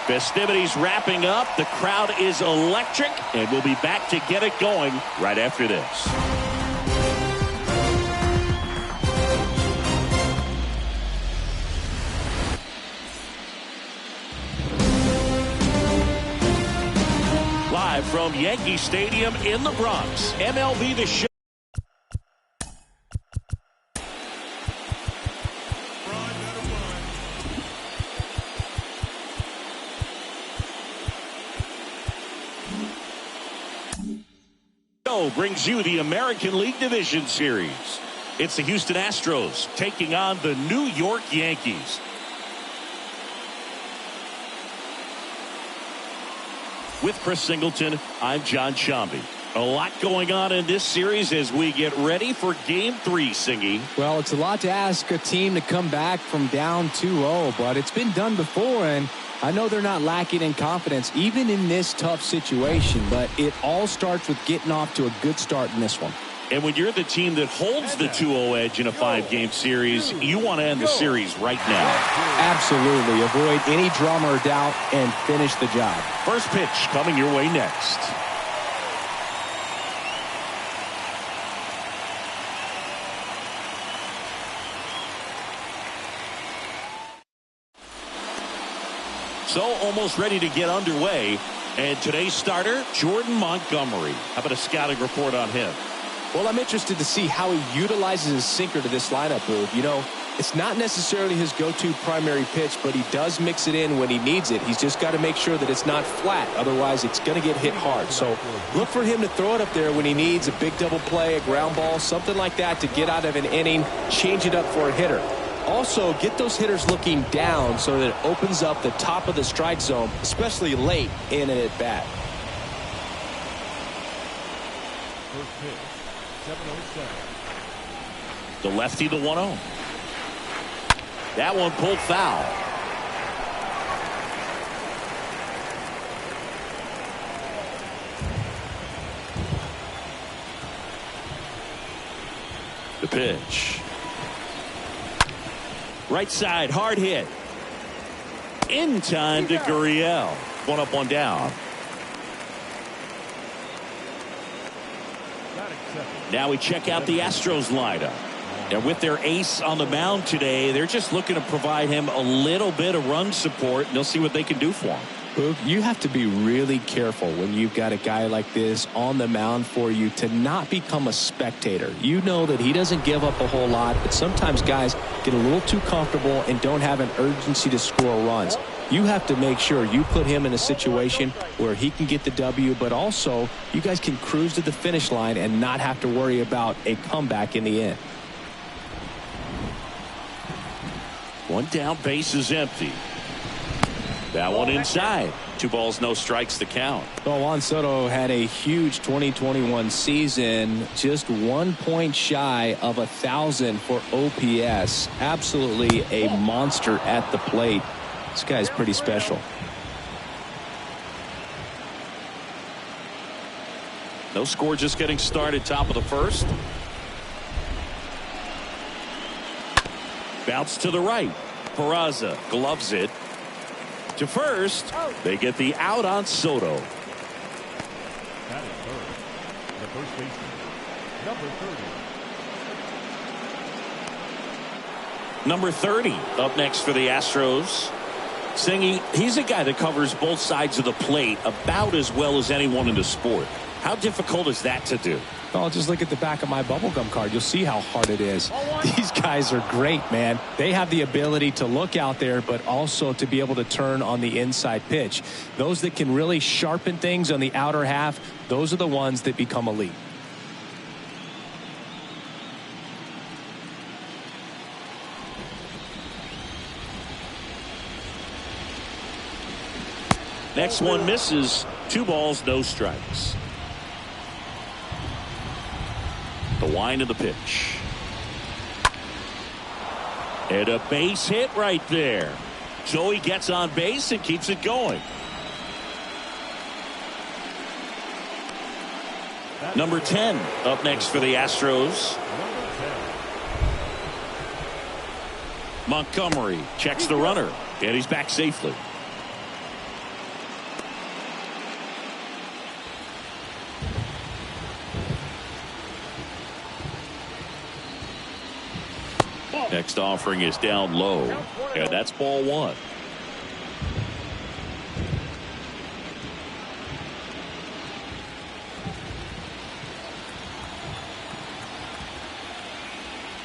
Festivities wrapping up. The crowd is electric, and we'll be back to get it going right after this. Live from Yankee Stadium in the Bronx, MLB The Show. Brings you the American League Division Series. It's the Houston Astros taking on the New York Yankees. With Chris Singleton, I'm John Shambi. A lot going on in this series as we get ready for Game 3, Singy. Well, it's a lot to ask a team to come back from down 2-0, but it's been done before, and I know they're not lacking in confidence even in this tough situation, but it all starts with getting off to a good start in this one. And when you're the team that holds the 2-0 edge in a 5-game series, you want to end the series right now. Absolutely. Avoid any drama or doubt and finish the job. First pitch coming your way next. So almost ready to get underway. And today's starter, Jordan Montgomery. How about a scouting report on him? Well, I'm interested to see how he utilizes his sinker to this lineup move. You know, it's not necessarily his go-to primary pitch, but he does mix it in when he needs it. He's just got to make sure that it's not flat. Otherwise, it's going to get hit hard. So look for him to throw it up there when he needs a big double play, a ground ball, something like that to get out of an inning, change it up for a hitter. Also, get those hitters looking down so that it opens up the top of the strike zone, especially late in an at-bat. First pitch, 7:07. The lefty, the 1-0. That one pulled foul. The pitch. Right side, hard hit. In time to Gurriel. One up, one down. Now we check out the Astros lineup. And with their ace on the mound today, they're just looking to provide him a little bit of run support, and they'll see what they can do for him. You have to be really careful when you've got a guy like this on the mound for you to not become a spectator. You know that he doesn't give up a whole lot, but sometimes guys get a little too comfortable and don't have an urgency to score runs. You have to make sure you put him in a situation where he can get the W, but also you guys can cruise to the finish line and not have to worry about a comeback in the end. One down, base is empty. That one inside. 2 balls, no strikes to count. Well, Juan Soto had a huge 2021 season, just 1 point shy of 1,000 for OPS. Absolutely a monster at the plate. This guy's pretty special. No score, just getting started. Top of the first. Bounce to the right. Peraza gloves it. To first, they get the out on Soto. That is third. The first baseman, number 30. Number 30 up next for the Astros. Singy, he's a guy that covers both sides of the plate about as well as anyone in the sport. How difficult is that to do? Oh, just look at the back of my bubblegum card. You'll see how hard it is. These guys are great, man. They have the ability to look out there, but also to be able to turn on the inside pitch. Those that can really sharpen things on the outer half, those are the ones that become elite. Next one misses. 2 balls, no strikes. The wind of the pitch. And a base hit right there. So he gets on base and keeps it going. Number 10 up next for the Astros. Montgomery checks the runner, and he's back safely. Next offering is down low, and that's ball one.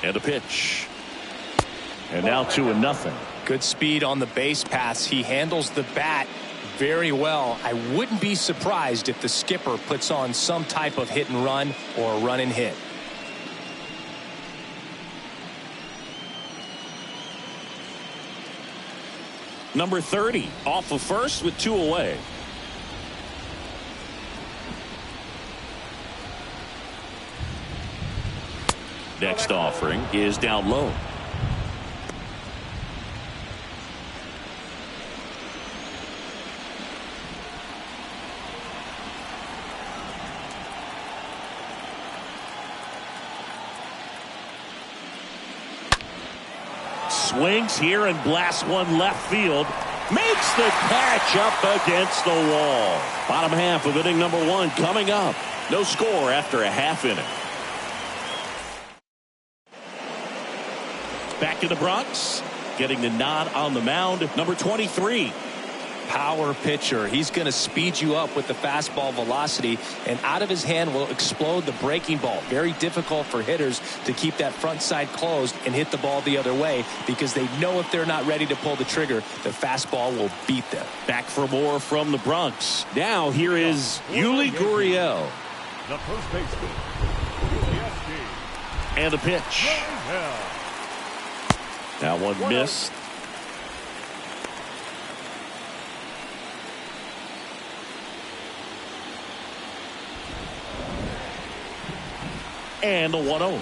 And a pitch. And now 2-0. Good speed on the base paths. He handles the bat very well. I wouldn't be surprised if the skipper puts on some type of hit and run or run and hit. Number 30 off of first with 2 away. Next offering is down low. Swings here and blasts one left field. Makes the catch up against the wall. Bottom half of inning number 1 coming up. No score after a half inning. Back in the Bronx, getting the nod on the mound, number 23. Power pitcher. He's going to speed you up with the fastball velocity, and out of his hand will explode the breaking ball. Very difficult for hitters to keep that front side closed and hit the ball the other way, because they know if they're not ready to pull the trigger, the fastball will beat them. Back for more from the Bronx. Now here is Yuli Gurriel. The first baseman. And a pitch. That one missed. And a 1-0.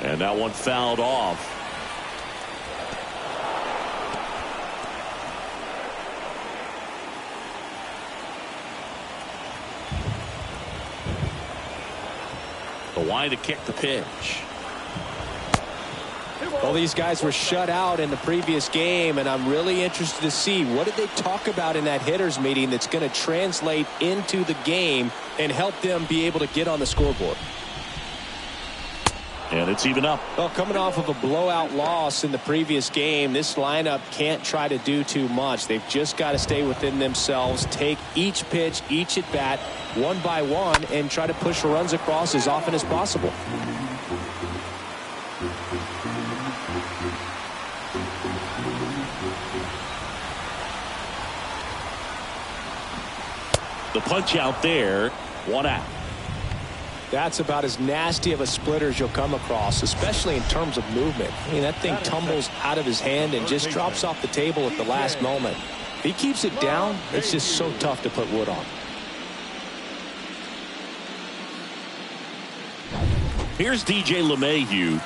And that one fouled off. The wind to kick the pitch. Well, these guys were shut out in the previous game, and I'm really interested to see what did they talk about in that hitters meeting that's going to translate into the game and help them be able to get on the scoreboard. And it's even up. Well, coming off of a blowout loss in the previous game, this lineup can't try to do too much. They've just got to stay within themselves, take each pitch, each at bat, one by one, and try to push runs across as often as possible. The punch out there, 1 out. That's about as nasty of a splitter as you'll come across, especially in terms of movement. I mean, that thing tumbles out of his hand and just drops off the table at the last moment. If he keeps it down, it's just so tough to put wood on. Here's DJ LeMahieu.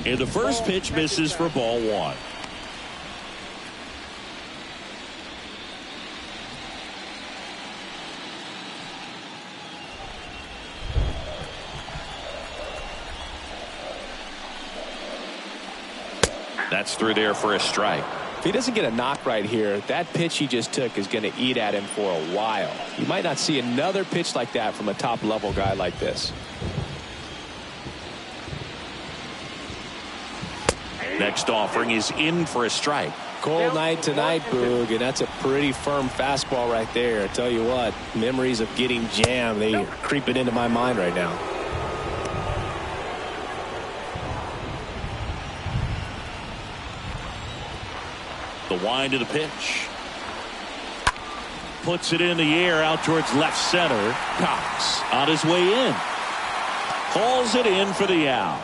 And the first pitch misses for ball 1. That's through there for a strike. If he doesn't get a knock right here, that pitch he just took is going to eat at him for a while. You might not see another pitch like that from a top-level guy like this. Next offering is in for a strike. Cold night tonight, Boog, and that's a pretty firm fastball right there. I tell you what, memories of getting jammed, they are creeping into my mind right now. The wind of the pitch. Puts it in the air out towards left center. Cox on his way in. Hauls it in for the out.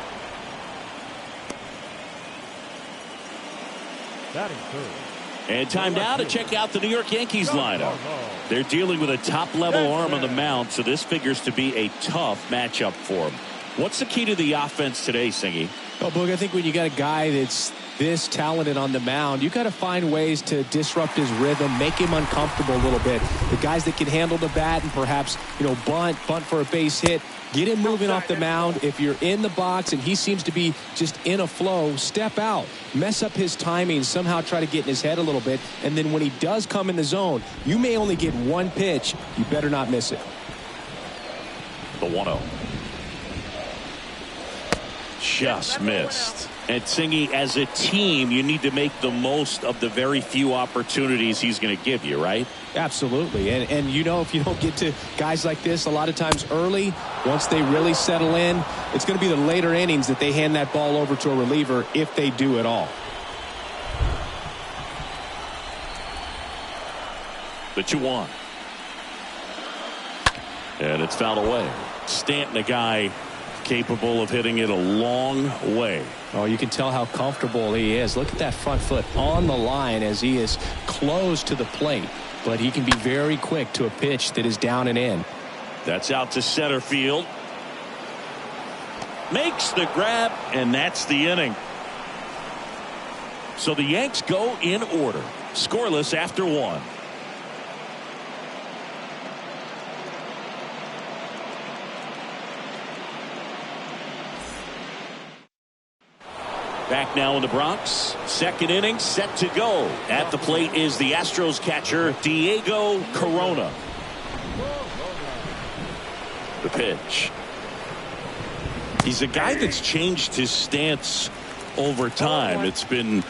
And time now to check out the New York Yankees lineup. They're dealing with a top-level arm on the mound, so this figures to be a tough matchup for them. What's the key to the offense today, Singy? Well, Boog, I think when you got a guy that's this talented on the mound, you got to find ways to disrupt his rhythm, make him uncomfortable a little bit. The guys that can handle the bat and perhaps, bunt for a base hit, get him moving off the mound. If you're in the box and he seems to be just in a flow, step out, mess up his timing, somehow try to get in his head a little bit. And then when he does come in the zone, you may only get one pitch. You better not miss it. The 1-0. Just missed. And Singy, as a team, you need to make the most of the very few opportunities he's going to give you, right? Absolutely. And if you don't get to guys like this a lot of times early, once they really settle in, it's going to be the later innings that they hand that ball over to a reliever, if they do at all. The 2-1. And it's fouled away. Stanton, a guy capable of hitting it a long way. Oh, you can tell how comfortable he is. Look at that front foot on the line as he is close to the plate. But he can be very quick to a pitch that is down and in. That's out to center field. Makes the grab, and that's the inning. So the Yanks go in order. Scoreless after 1. Back now in the Bronx. Second inning set to go. At the plate is the Astros catcher, Diego Corona. The pitch. He's a guy that's changed his stance over time. It's been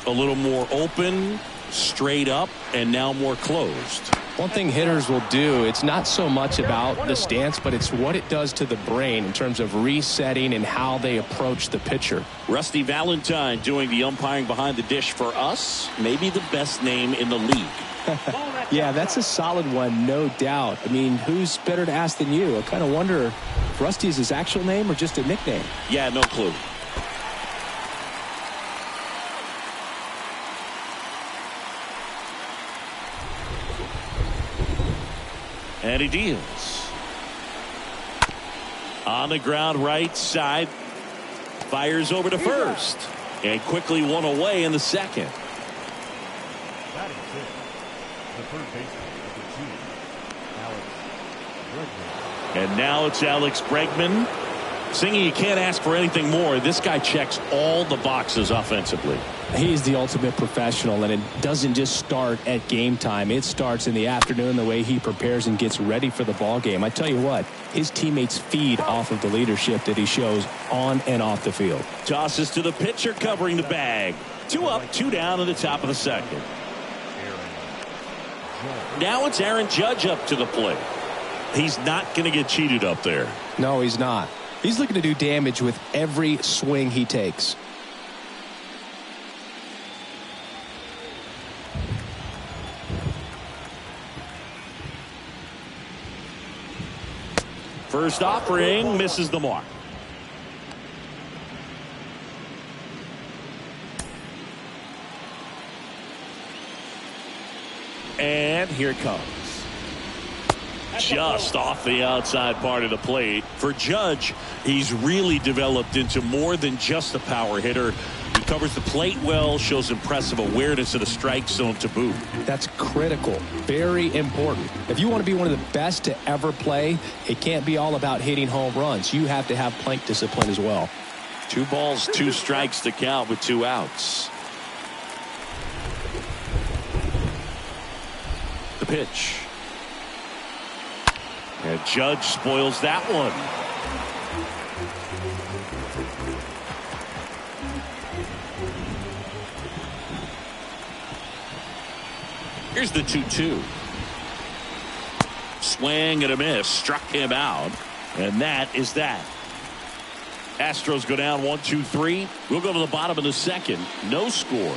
a little more open, straight up, and now more closed. One thing hitters will do, it's not so much about the stance, but it's what it does to the brain in terms of resetting and how they approach the pitcher. Rusty Valentine doing the umpiring behind the dish for us. Maybe the best name in the league. Yeah, that's a solid one, no doubt. I mean, who's better to ask than you? I kind of wonder if Rusty is his actual name or just a nickname. Yeah, no clue. And he deals. On the ground right side. Fires over to first. And quickly one away in the second. That is it. The third baseman of the team, Alex Bregman. And now it's Alex Bregman. Singy, you can't ask for anything more. This guy checks all the boxes offensively. He's the ultimate professional, and it doesn't just start at game time. It starts in the afternoon, the way he prepares and gets ready for the ball game. I tell you what, his teammates feed off of the leadership that he shows on and off the field. Tosses to the pitcher covering the bag. 2 up, 2 down in the top of the second. Now it's Aaron Judge up to the plate. He's not going to get cheated up there. No, he's not. He's looking to do damage with every swing he takes. First offering misses the mark. And here it comes. Just off the outside part of the plate. For Judge, he's really developed into more than just a power hitter. He covers the plate well, shows impressive awareness of the strike zone to boot. That's critical. Very important. If you want to be one of the best to ever play, it can't be all about hitting home runs. You have to have plate discipline as well. 2 balls, 2 strikes to count with 2 outs. The pitch. And Judge spoils that one. Here's the 2-2. Swing and a miss. Struck him out. And that is that. Astros go down 1-2-3. We'll go to the bottom of the second. No score.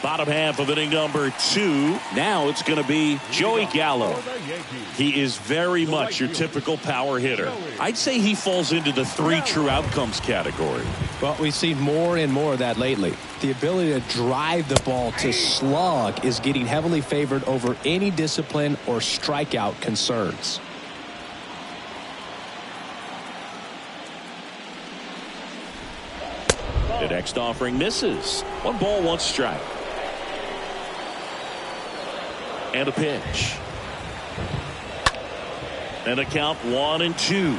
Bottom half of inning number 2. Now it's going to be Joey Gallo. He is very much your typical power hitter. I'd say he falls into the 3 true outcomes category. Well, we've seen more and more of that lately. The ability to drive the ball to slug is getting heavily favored over any discipline or strikeout concerns. The next offering misses. 1 ball, 1 strike. And a pitch. And a count 1-2.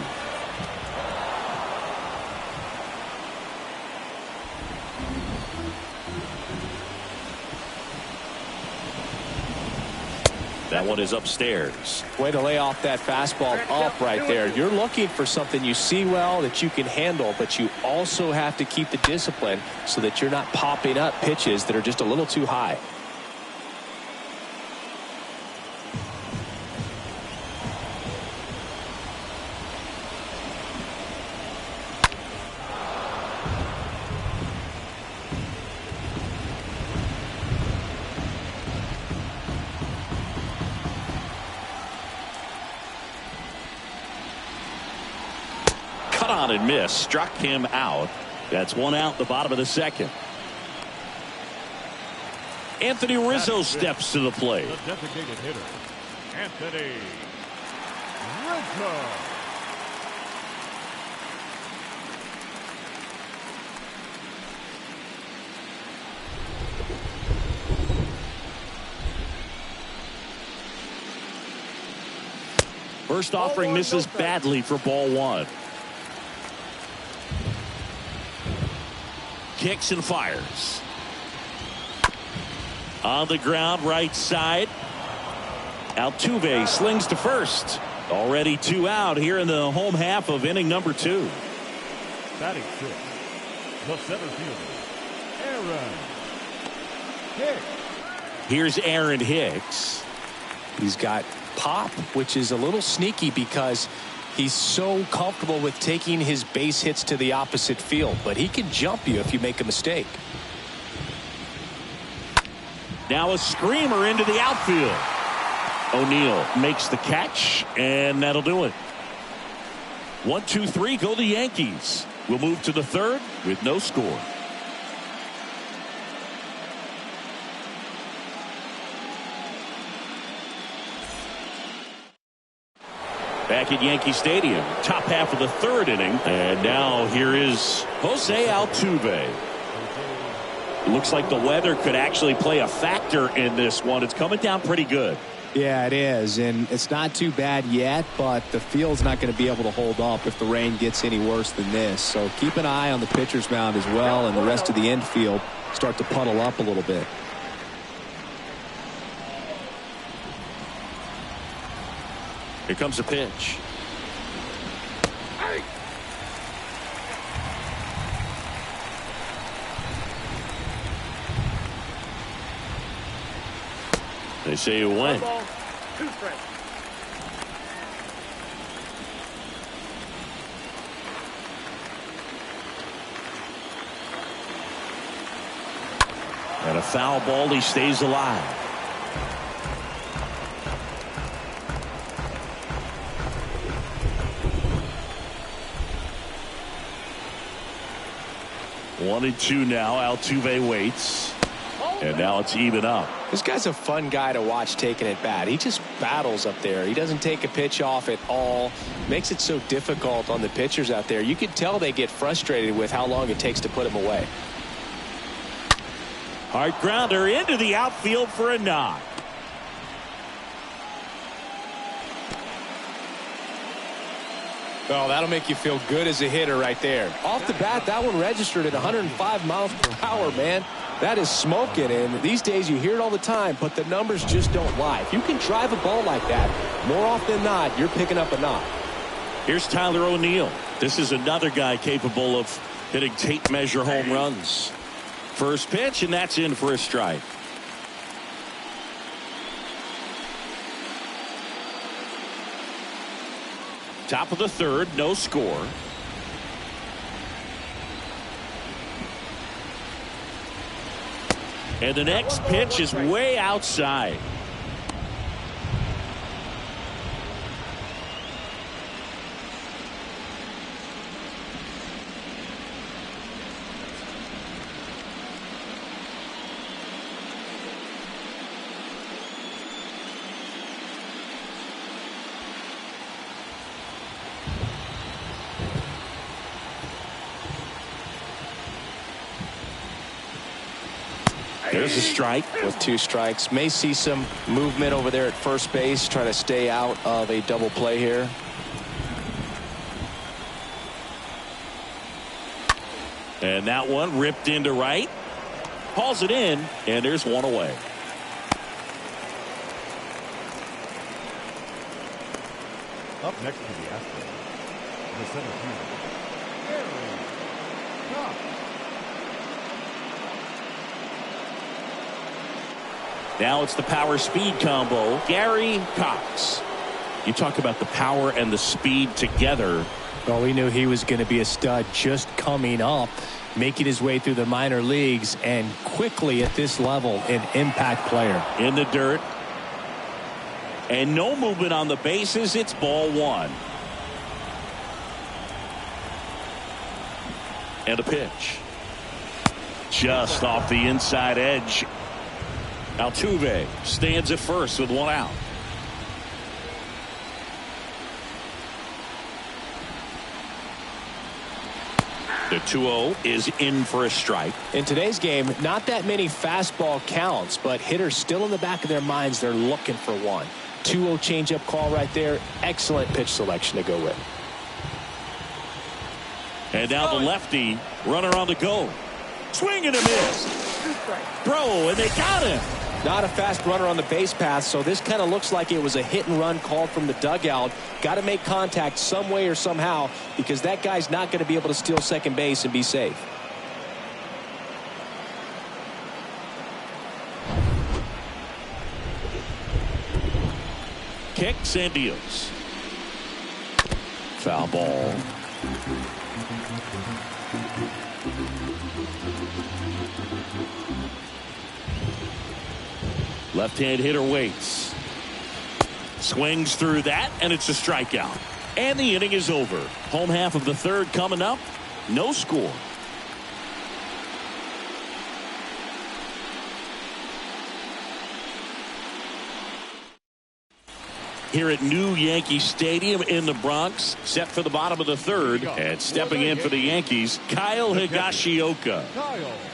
That one is upstairs. Way to lay off that fastball up right there. You're looking for something you see well that you can handle, but you also have to keep the discipline so that you're not popping up pitches that are just a little too high. On and miss, struck him out. That's 1 out, the bottom of the 2nd. Anthony Rizzo steps to the plate. The designated hitter, Anthony Rizzo. First offering misses badly for ball 1. Kicks and fires. On the ground, right side. Altuve slings to first. Already 2 out here in the home half of inning number 2. Batting 6, the center fielder, Aaron Hicks. Here's Aaron Hicks. He's got pop, which is a little sneaky because he's so comfortable with taking his base hits to the opposite field, but he can jump you if you make a mistake. Now a screamer into the outfield. O'Neill makes the catch, and that'll do it. 1, 2, 3, go the Yankees. We'll move to the 3rd with no score. Back at Yankee Stadium, top half of the 3rd inning. And now here is Jose Altuve. Looks like the weather could actually play a factor in this one. It's coming down pretty good. Yeah, it is, and it's not too bad yet, but the field's not going to be able to hold up if the rain gets any worse than this. So keep an eye on the pitcher's mound as well, and the rest of the infield start to puddle up a little bit. Here comes a pitch. They say you win. And a foul ball, he stays alive. One and 2 now. Altuve waits. And now it's even up. This guy's a fun guy to watch taking at bat. He just battles up there. He doesn't take a pitch off at all. Makes it so difficult on the pitchers out there. You can tell they get frustrated with how long it takes to put him away. Hard grounder into the outfield for a knock. Oh, that'll make you feel good as a hitter right there. Off the bat, that one registered at 105 miles per hour, man. That is smoking, and these days you hear it all the time, but the numbers just don't lie. If you can drive a ball like that, more often than not, you're picking up a knock. Here's Tyler O'Neill. This is another guy capable of hitting tape measure home runs. First pitch, and that's in for a strike. Top of the 3rd, no score. And the next pitch is way outside. There's a strike. With 2 strikes. May see some movement over there at first base, trying to stay out of a double play here. And that one ripped into right. Hauls it in, and there's one away. Up next to the Astros, the center fielder, Cox. Now it's the power speed combo. Gary Cox. You talk about the power and the speed together. Well, we knew he was going to be a stud just coming up, making his way through the minor leagues, and quickly at this level an impact player. In the dirt. And no movement on the bases. It's ball 1. And a pitch. Just off the inside edge. Altuve stands at first with 1 out. The 2-0 is in for a strike. In today's game, not that many fastball counts, but hitters still in the back of their minds, they're looking for one. 2-0 changeup call right there. Excellent pitch selection to go with. And now the lefty runner on the go. Swing and a miss. Throw, and they got him. Not a fast runner on the base path, so this kind of looks like it was a hit and run called from the dugout. Got to make contact some way or somehow, because that guy's not going to be able to steal second base and be safe. Kicks and deals. Foul ball. Left-hand hitter waits. Swings through that, and it's a strikeout. And the inning is over. Home half of the 3rd coming up. No score. Here at New Yankee Stadium in the Bronx, set for the bottom of the 3rd, and stepping in for the Yankees, Kyle Higashioka.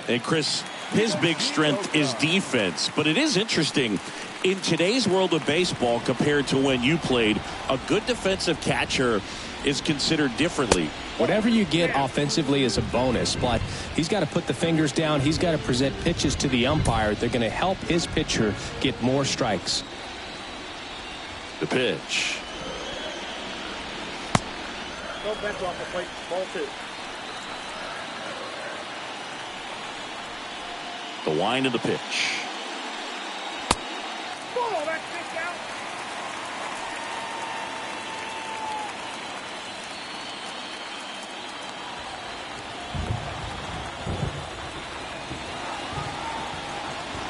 And Chris, his big strength is defense, but it is interesting in today's world of baseball compared to when you played. A good defensive catcher is considered differently. Whatever you get offensively is a bonus, but he's got to put the fingers down. He's got to present pitches to the umpire. They're going to help his pitcher get more strikes. The pitch. No bench off the plate. Ball 2. The wind of the pitch. Oh, that's kicked out.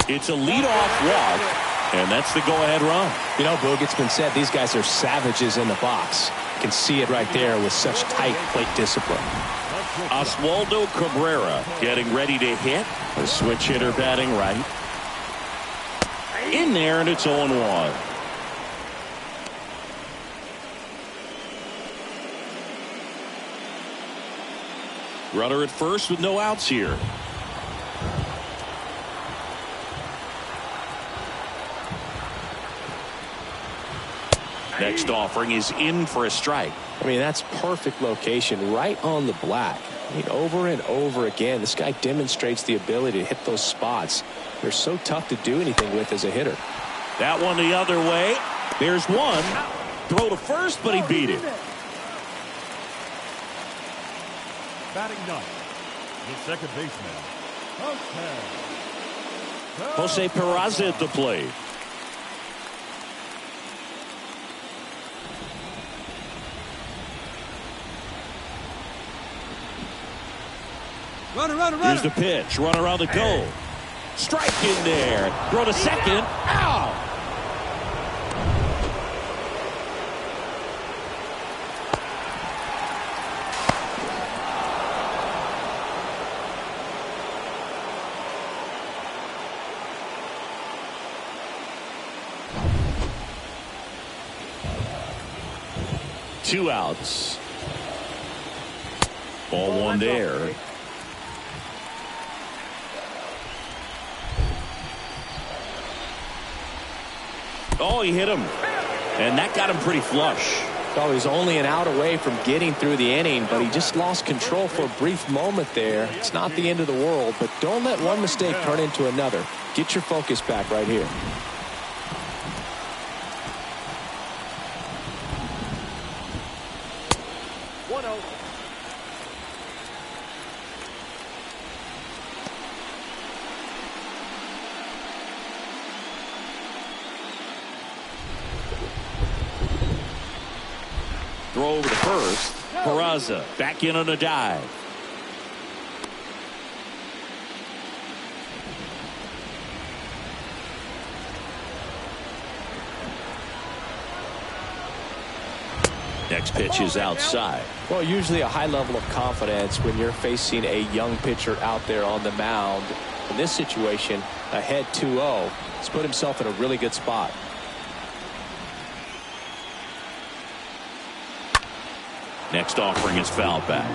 It's a leadoff walk. And that's the go-ahead run. You know, Boog, it's been said these guys are savages in the box. You can see it right there with such tight plate discipline. Oswaldo Cabrera getting ready to hit. A switch hitter batting right. In there, and it's 0-1. Runner at first with no outs here. Next offering is in for a strike. I mean, that's perfect location right on the black. I mean, over and over again, this guy demonstrates the ability to hit those spots. They're so tough to do anything with as a hitter. That one the other way. There's one. Throw to first, but he beat it. Batting 9th, the second baseman, Jose Peraza at the plate. Runner. Here's the pitch. Runner on the go. Strike in there. Throw to second. Out. Two outs. Ball one there. Oh, he hit him. And that got him pretty flush. So he's only an out away from getting through the inning, but he just lost control for a brief moment there. It's not the end of the world, but don't let one mistake turn into another. Get your focus back right here. Throw over to first. Peraza back in on a dive. Next pitch is outside. Well, usually a high level of confidence when you're facing a young pitcher out there on the mound. In this situation, ahead 2-0. He's put himself in a really good spot. Next offering is foul back.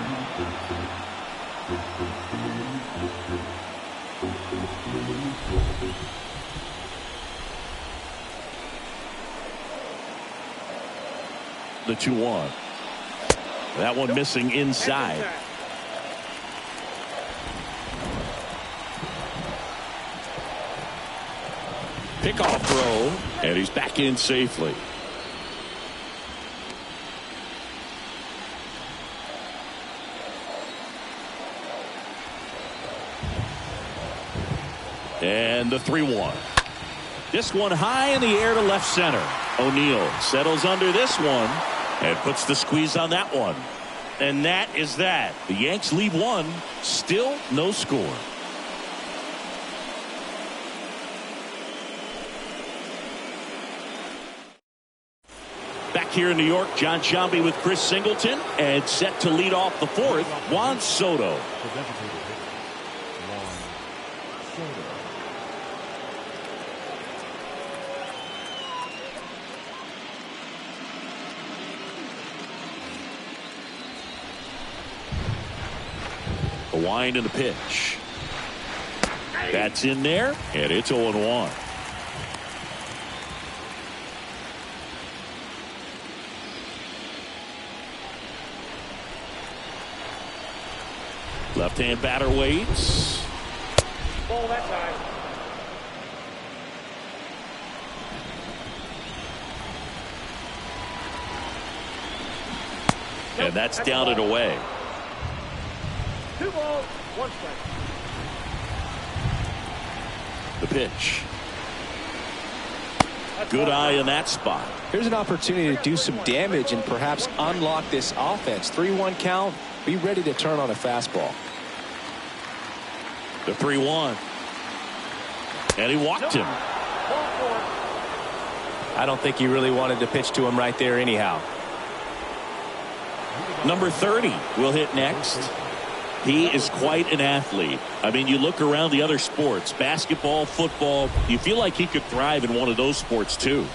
The 2-1. That one missing inside. Pickoff throw, and he's back in safely. And the 3-1. This one high in the air to left center. O'Neill settles under this one and puts the squeeze on that one. And that is that. The Yanks leave one. Still no score. Back here in New York, John Sciambi with Chris Singleton, and set to lead off the fourth, Juan Soto. The wind and the pitch. That's in there, and it's 0-1. Left-hand batter waits. Ball that side. And that's down and away. 2 balls, 1 strike. The pitch. Good eye in that spot. Here's an opportunity to do some damage and perhaps unlock this offense. 3-1 count. Be ready to turn on a fastball. The 3-1. And he walked him. I don't think he really wanted to pitch to him right there anyhow. Number 30 will hit next. He is quite an athlete. I mean, you look around the other sports, basketball, football, you feel like he could thrive in one of those sports too.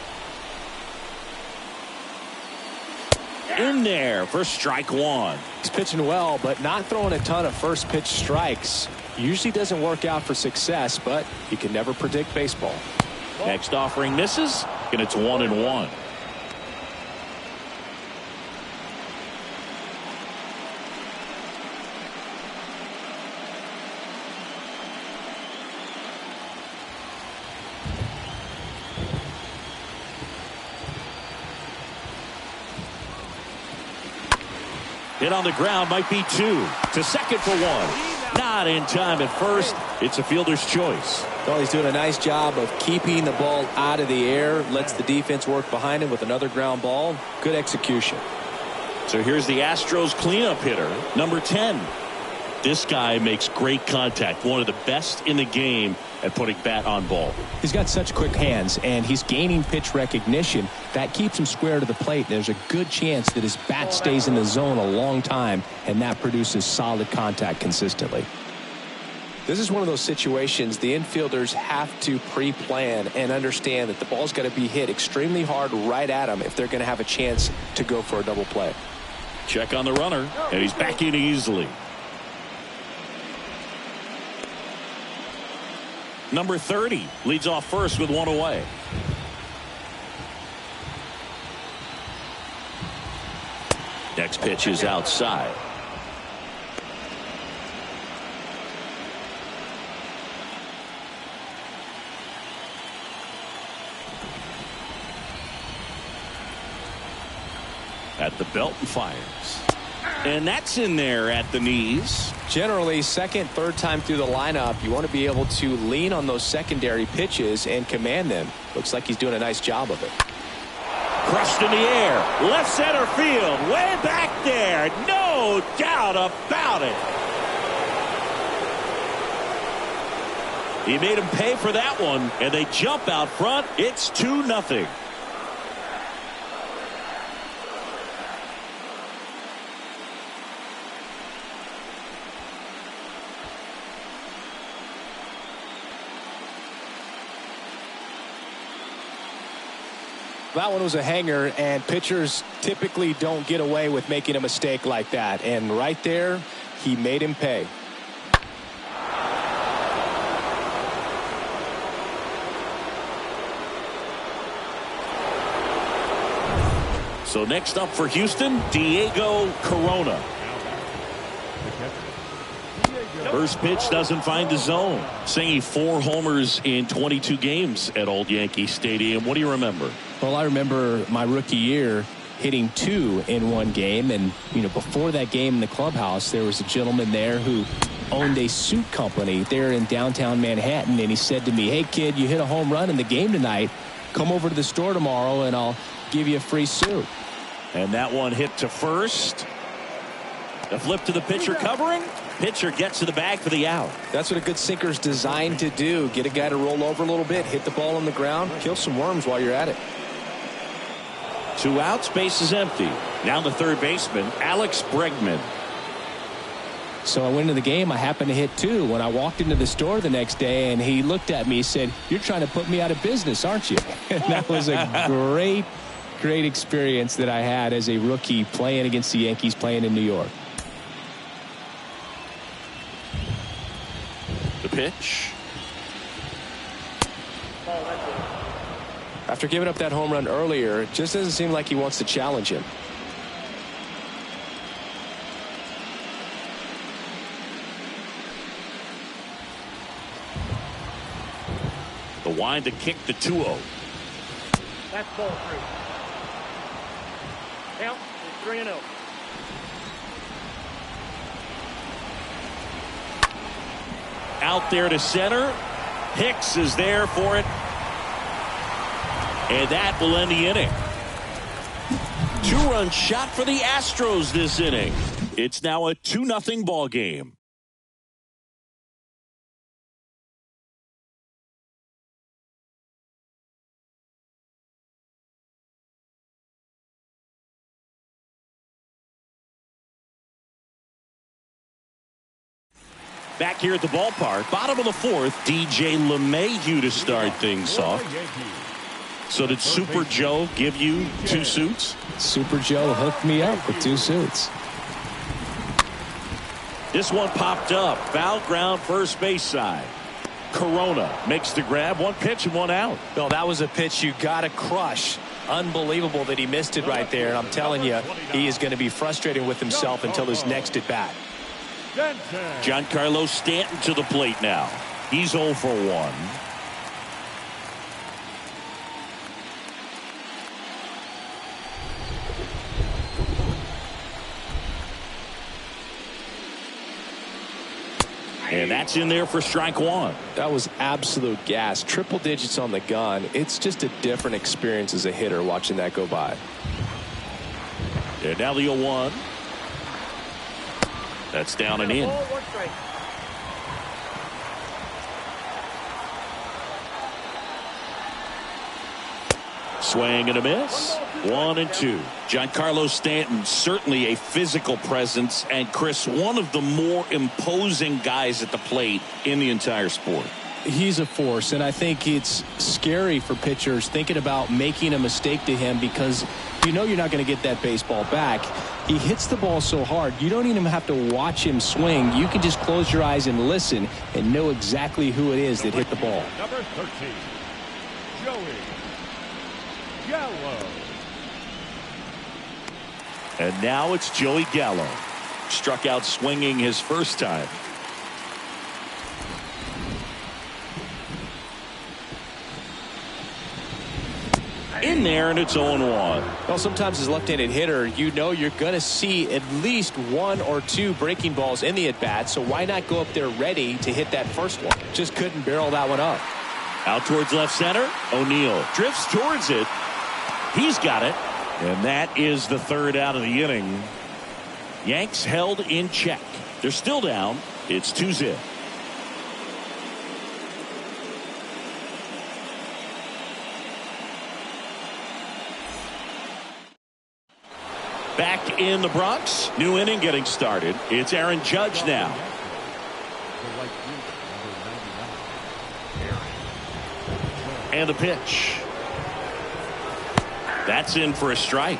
In there for strike one. He's pitching well, but not throwing a ton of first pitch strikes. Usually doesn't work out for success, but you can never predict baseball. Next offering misses, and it's 1-1. Hit on the ground, might be 2. To second for 1. Not in time at first. It's a fielder's choice. Well, he's doing a nice job of keeping the ball out of the air. Lets the defense work behind him with another ground ball. Good execution. So here's the Astros cleanup hitter, number 10, This guy makes great contact. One of the best in the game at putting bat on ball. He's got such quick hands, and he's gaining pitch recognition. That keeps him square to the plate. There's a good chance that his bat stays in the zone a long time, and that produces solid contact consistently. This is one of those situations the infielders have to pre-plan and understand that the ball's got to be hit extremely hard right at them if they're going to have a chance to go for a double play. Check on the runner, and he's back in easily. Number 30 leads off first with one away. Next pitch is outside. At the belt and fires. And that's in there at the knees. Generally, second, third time through the lineup, you want to be able to lean on those secondary pitches and command them. Looks like he's doing a nice job of it. Crushed in the air. Left center field. Way back there. No doubt about it. He made him pay for that one, and they jump out front. It's 2-0. That one was a hanger, and pitchers typically don't get away with making a mistake like that. And right there, he made him pay. So next up for Houston, Diego Corona. First pitch doesn't find the zone. Singing 4 homers in 22 games at Old Yankee Stadium. What do you remember? Well, I remember my rookie year hitting 2 in one game. And, before that game in the clubhouse, there was a gentleman there who owned a suit company there in downtown Manhattan. And he said to me, "Hey, kid, you hit a home run in the game tonight. Come over to the store tomorrow and I'll give you a free suit." And that one hit to first. The flip to the pitcher covering. Pitcher gets to the bag for the out. That's what a good sinker's designed to do. Get a guy to roll over a little bit, hit the ball on the ground, kill some worms while you're at it. 2 outs, base is empty. Now the third baseman, Alex Bregman. So I went into the game. I happened to hit 2 when I walked into the store the next day, and he looked at me and said, "You're trying to put me out of business, aren't you?" And that was a great experience that I had as a rookie playing against the Yankees, playing in New York. The pitch. After giving up that home run earlier, it just doesn't seem like he wants to challenge him. The wind to kick the 2-0. That's ball 3. Count is 3-0. Out there to center. Hicks is there for it. And that will end the inning. 2-run shot for the Astros this inning. It's now a 2-0 ball game. Back here at the ballpark, bottom of the 4th, DJ LeMahieu to start things off. So did Super Joe give you 2 suits? Super Joe hooked me up with 2 suits. This one popped up. Foul ground, first base side. Corona makes the grab. 1 pitch and 1 out. Well, that was a pitch you got to crush. Unbelievable that he missed it right there. And I'm telling you, he is going to be frustrated with himself until his next at bat. Giancarlo Stanton to the plate now. He's 0 for 1. And that's in there for strike 1. That was absolute gas. Triple digits on the gun. It's just a different experience as a hitter watching that go by. And now the 0-1. That's down and in. Ball, 1 strike. Swing and a miss. 1-2. Giancarlo Stanton, certainly a physical presence, and Chris, one of the more imposing guys at the plate in the entire sport. He's a force, and I think it's scary for pitchers thinking about making a mistake to him, because you know you're not going to get that baseball back. He hits the ball so hard, you don't even have to watch him swing. You can just close your eyes and listen and know exactly who it is that hit the ball. Number 13, Joey Gallo. And now it's Joey Gallo. Struck out swinging his first time. In there, and it's 0-1. Well, sometimes as a left-handed hitter, you know you're going to see at least 1 or 2 breaking balls in the at-bat, so why not go up there ready to hit that first one? Just couldn't barrel that one up. Out towards left center. O'Neill drifts towards it. He's got it. And that is the 3rd out of the inning. Yanks held in check. They're still down. It's 2-0. Back in the Bronx. New inning getting started. It's Aaron Judge now. And a pitch. That's in for a strike.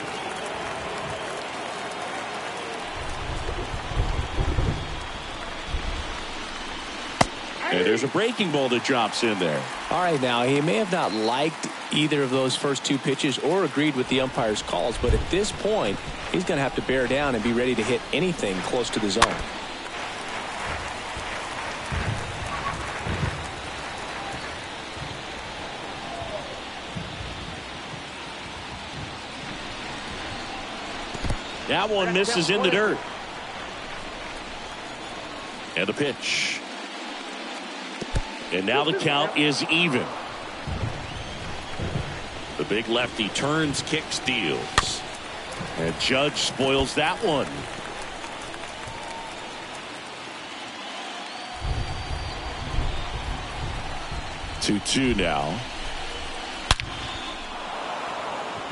And there's a breaking ball that drops in there. All right, now he may have not liked either of those first 2 pitches or agreed with the umpire's calls, but at this point he's going to have to bear down and be ready to hit anything close to the zone. That one misses in the dirt. And a pitch. And now the count is even. The big lefty turns, kicks, deals. And Judge spoils that one. 2-2 now.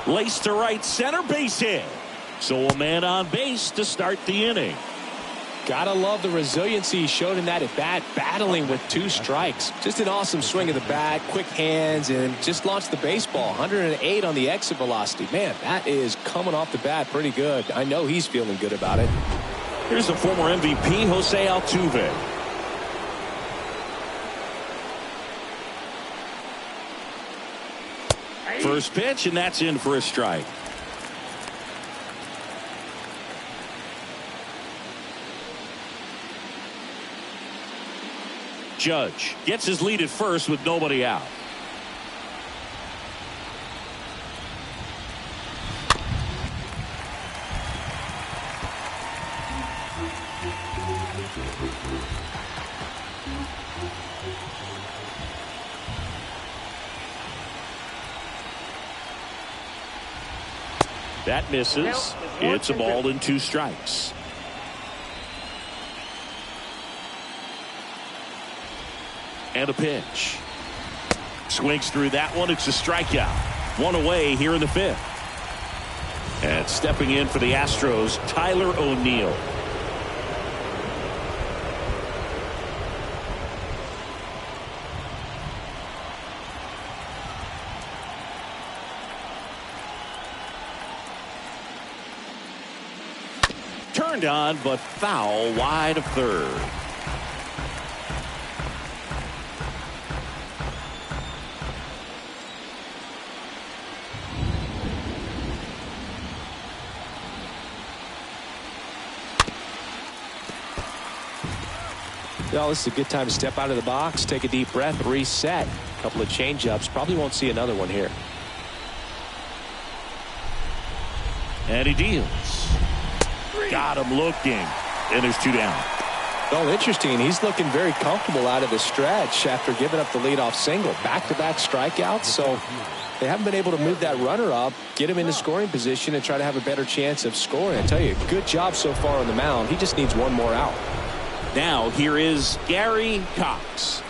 Laced to right center, base hit. So a man on base to start the inning. Gotta love the resiliency he showed in that at bat, battling with 2 strikes. Just an awesome swing of the bat, quick hands, and just launched the baseball. 108 on the exit velocity. Man, that is coming off the bat pretty good. I know he's feeling good about it. Here's the former MVP, Jose Altuve. First pitch, and that's in for a strike. Judge gets his lead at first with nobody out. That misses. It's a ball and 2 strikes. And a pitch. Swings through that one. It's a strikeout. 1 away here in the 5th. And stepping in for the Astros, Tyler O'Neill. Turned on, but foul wide of third. Well, this is a good time to step out of the box, take a deep breath, reset. A couple of change-ups. Probably won't see another one here. And he deals. Got him looking. And there's 2 down. Oh, interesting. He's looking very comfortable out of the stretch after giving up the leadoff single. Back-to-back strikeouts, so they haven't been able to move that runner up, get him into scoring position, and try to have a better chance of scoring. I tell you, good job so far on the mound. He just needs one more out. Now here is Gary Cox.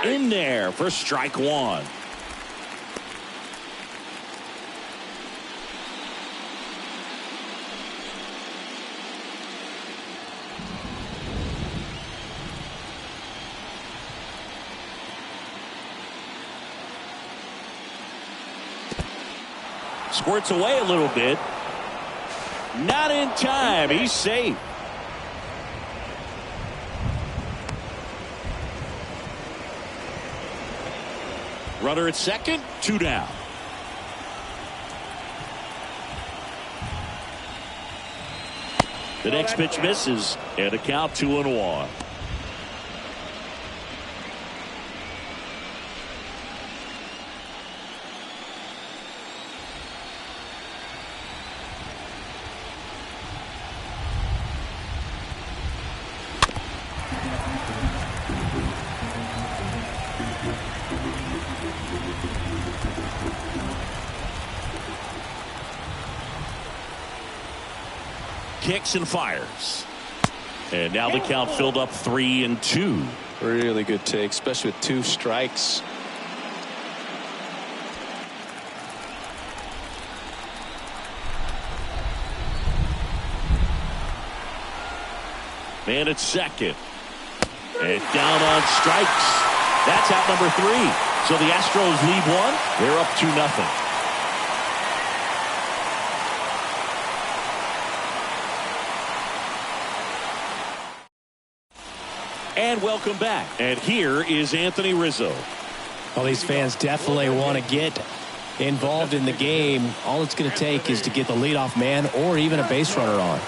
In there for strike one. Squirts away a little bit. Not in time. He's safe. Runner at second, 2 down. The next pitch misses, and a count 2-1. Kicks and fires. And now the count filled up 3-2. Really good take, especially with 2 strikes. Man at second. And down on strikes. That's out number 3. So the Astros lead 1. They're up 2-0. And welcome back. And here is Anthony Rizzo. Well, these fans definitely want to get involved in the game. All it's going to take is to get the leadoff man or even a base runner on.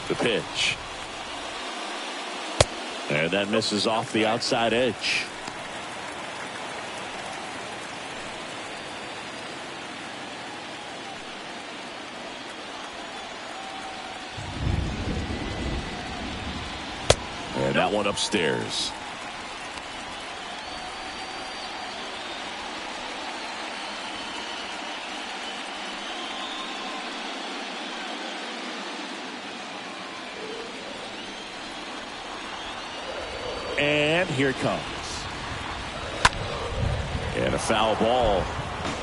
The pitch. And that misses off the outside edge. And that one upstairs. And here it comes. And a foul ball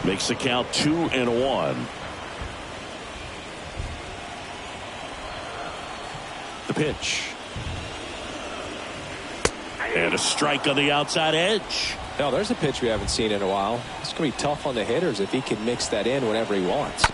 makes the count 2-1. The pitch. And a strike on the outside edge. Now there's a pitch we haven't seen in a while. It's going to be tough on the hitters if he can mix that in whenever he wants.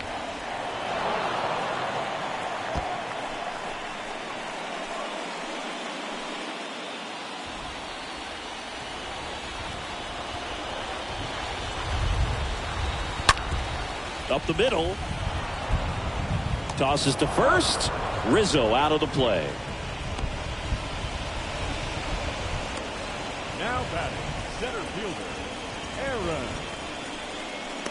Up the middle. Tosses to first. Rizzo out of the play. Now batting, center fielder, Aaron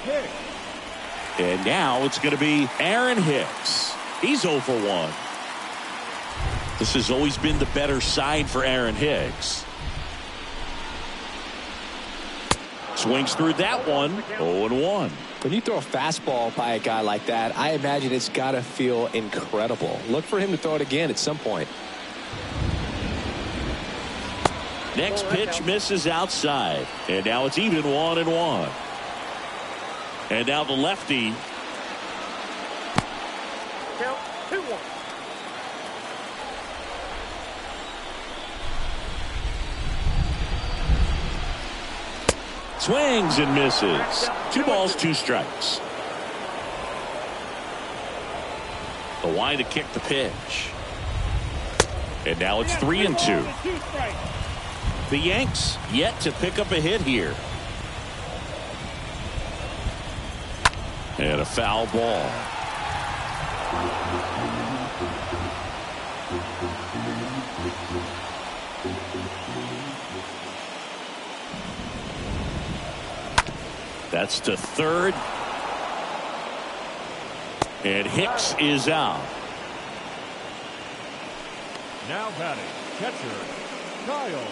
Hicks. And now it's going to be Aaron Hicks. He's 0 for 1. This has always been the better side for Aaron Hicks. Swings through that one. 0-1. When you throw a fastball by a guy like that, I imagine it's got to feel incredible. Look for him to throw it again at some point. Next pitch misses outside. And now it's even 1-1. And now the lefty. Count 2-1. Swings and misses. 2 balls, 2 strikes. The line to kick the pitch. And now it's 3-2. The Yanks yet to pick up a hit here. And a foul ball. That's to third. And Hicks is out. Now batting, catcher, Kyle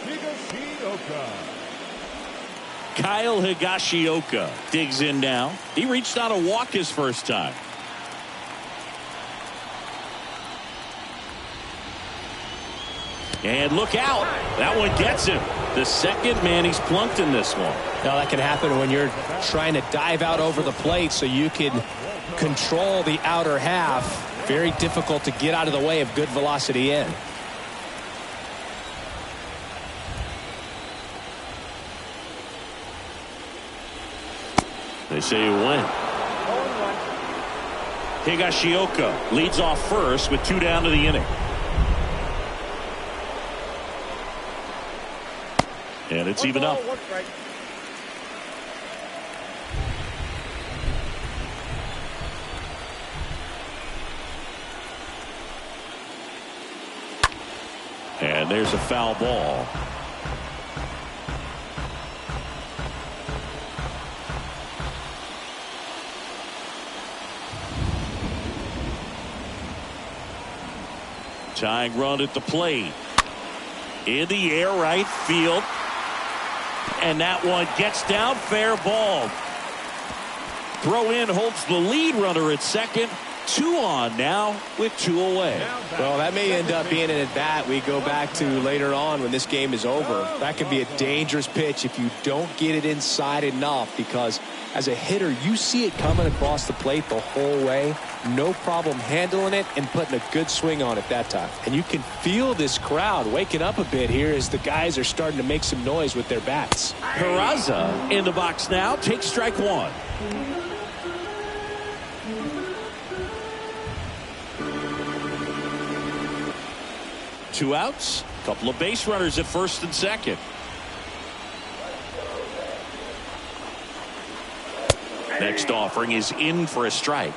Higashioka. Kyle Higashioka digs in now. He reached out a walk his first time. And look out. That one gets him. The second man he's plunked in this one. Now that can happen when you're trying to dive out over the plate so you can control the outer half. Very difficult to get out of the way of good velocity in. They say you win. Higashioka leads off first with 2 down to the inning. And it's even up. And there's a foul ball. Tying run at the plate. In the air, right field. And that one gets down, fair ball. Throw in holds the lead runner at second. 2 on now with 2 away. Well, that may end up being an at-bat we go back to later on when this game is over. That could be a dangerous pitch if you don't get it inside enough, because as a hitter, you see it coming across the plate the whole way. No problem handling it and putting a good swing on it that time. And you can feel this crowd waking up a bit here as the guys are starting to make some noise with their bats. Peraza in the box now. Takes strike 1. Two outs. Couple of base runners at first and second. Next offering is in for a strike.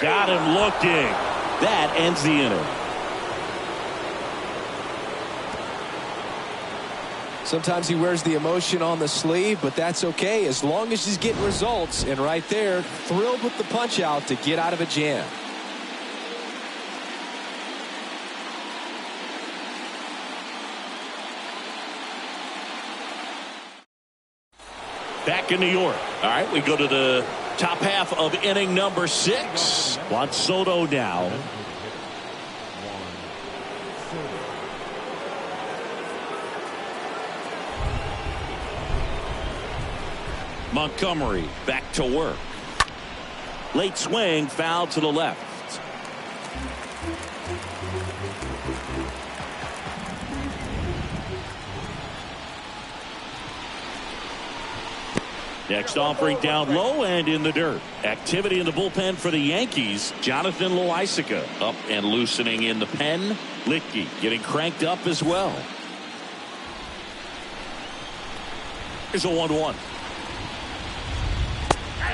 Got him looking. That ends the inning. Sometimes he wears the emotion on the sleeve, but that's okay as long as he's getting results. And right there, thrilled with the punch out to get out of a jam. Back in New York. All right, we go to the top half of inning number 6. Juan Soto now. Montgomery back to work. Late swing, foul to the left. Next offering down low and in the dirt. Activity in the bullpen for the Yankees. Jonathan Loaisiga up and loosening in the pen. Litke getting cranked up as well. Here's a 1-1.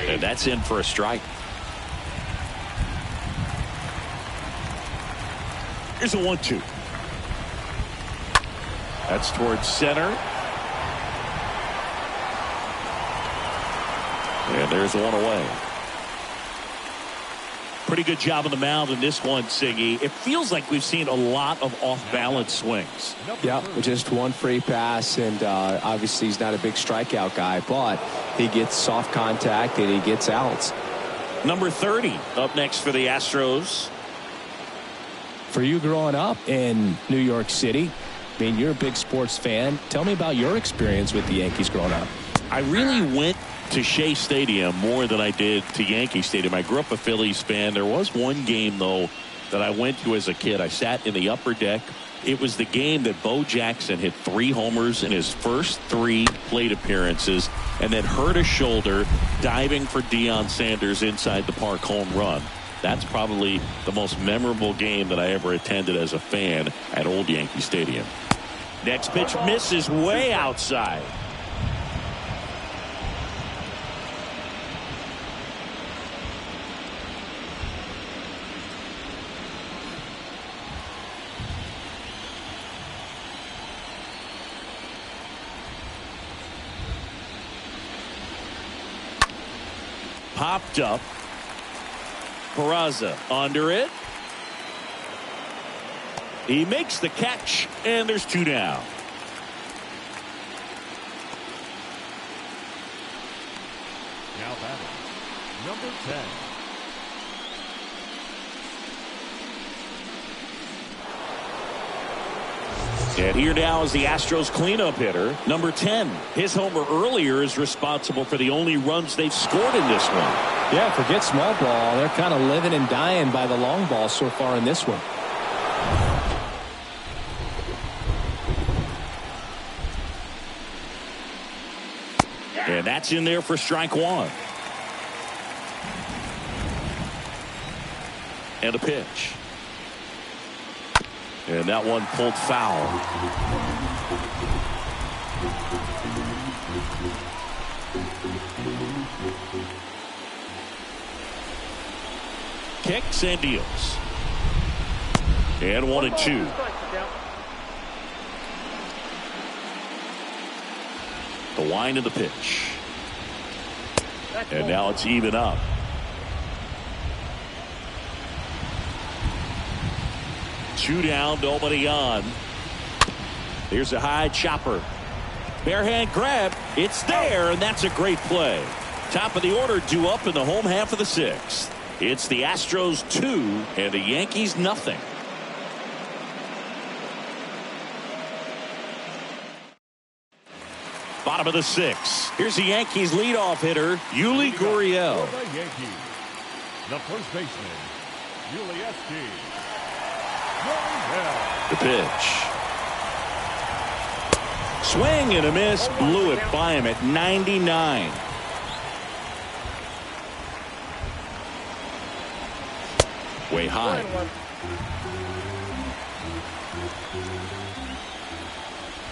And that's in for a strike. Here's a 1-2. That's towards center. And there's one away. Pretty good job on the mound in this one, Siggy. It feels like we've seen a lot of off-balance swings. Yeah, just one free pass, and obviously he's not a big strikeout guy, but he gets soft contact and he gets outs. Number 30 up next for the Astros. For you growing up in New York City, I mean, you're a big sports fan. Tell me about your experience with the Yankees growing up. I really went to Shea Stadium more than I did to Yankee Stadium. I grew up a Phillies fan. There was one game, though, that I went to as a kid. I sat in the upper deck. It was the game that Bo Jackson hit 3 homers in his first 3 plate appearances and then hurt a shoulder diving for Deion Sanders inside the park home run. That's probably the most memorable game that I ever attended as a fan at Old Yankee Stadium. Next pitch misses way outside. chopped up. Peraza under it. He makes the catch, and there's 2 down. Now batting, number 10. And here now is the Astros cleanup hitter, number 10. His homer earlier is responsible for the only runs they've scored in this one. Yeah, forget small ball. They're kind of living and dying by the long ball so far in this one. And that's in there for strike 1. And a pitch. And that one pulled foul. Kicks and deals. And 1-2. The wind of the pitch. And now it's even up. Two down, nobody on. Here's a high chopper. Bare hand grab. It's there, and that's a great play. Top of the order due up in the home half of the 6th. It's the Astros 2 and the Yankees nothing. Bottom of the 6th. Here's the Yankees leadoff hitter, Yuli Gurriel. For the Yankees, the first baseman, Yuli Gurriel. The pitch. Swing and a miss. Blew it by him at 99. Way high.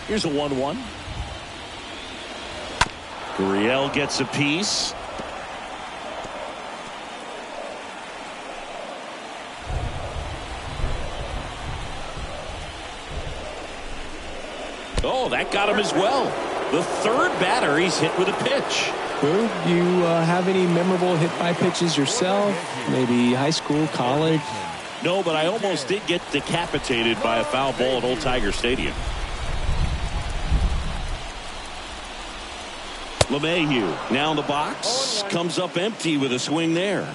Here's a 1-1. Gurriel gets a piece. Oh, that got him as well. The third batter he's hit with a pitch. Boo, you have any memorable hit-by pitches yourself? Maybe high school, college? No, but I almost did get decapitated by a foul ball at Old Tiger Stadium. LeMahieu now in the box. Comes up empty with a swing there.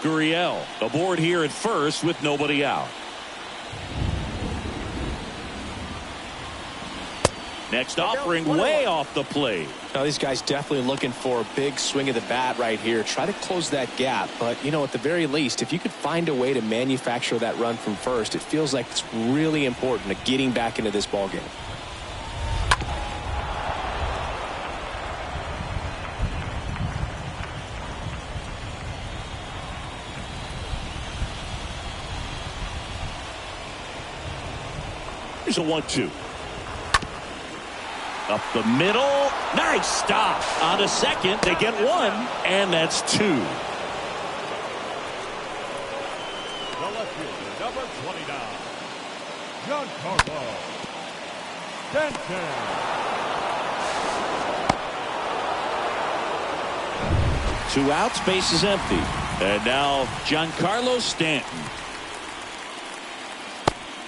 Gurriel aboard here at first with nobody out. Next offering way off the plate. Now these guys definitely looking for a big swing of the bat right here. Try to close that gap. But, you know, at the very least, if you could find a way to manufacture that run from first, it feels like it's really important to getting back into this ball game. Here's a 1-2. Up the middle. Nice stop. On to second. They get one. And that's 2. The left fielder, number 29, Giancarlo Stanton. Two outs, base is empty. And now Giancarlo Stanton.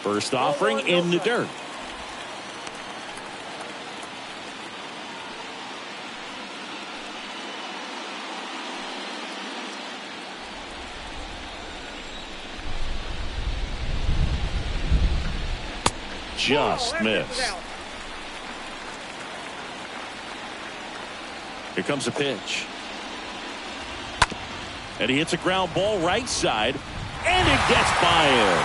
First offering in the dirt. Just missed. Here comes a pitch. And he hits a ground ball right side. And it gets by him.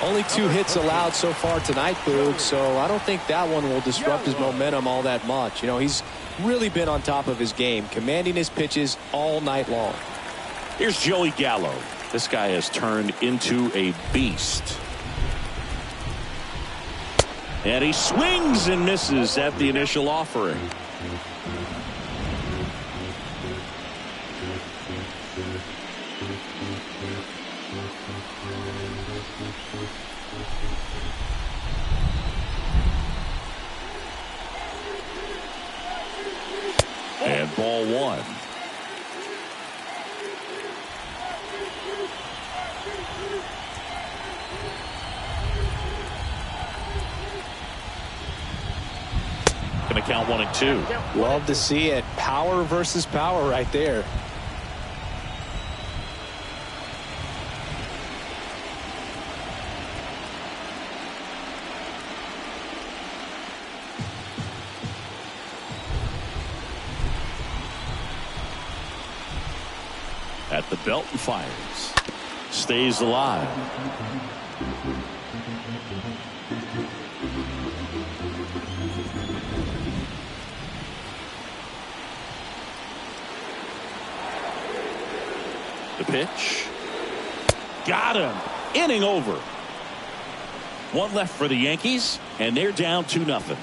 Only 2 hits allowed so far tonight, Boog, so I don't think that one will disrupt his momentum all that much. You know, he's really been on top of his game, commanding his pitches all night long. Here's Joey Gallo. This guy has turned into a beast. And he swings and misses at the initial offering. Ball one. Going to count 1 and 2. Love to see it. Power versus power right there. At the belt and fires. Stays alive. The pitch. Got him. Inning over. One left for the Yankees, and they're down 2-0.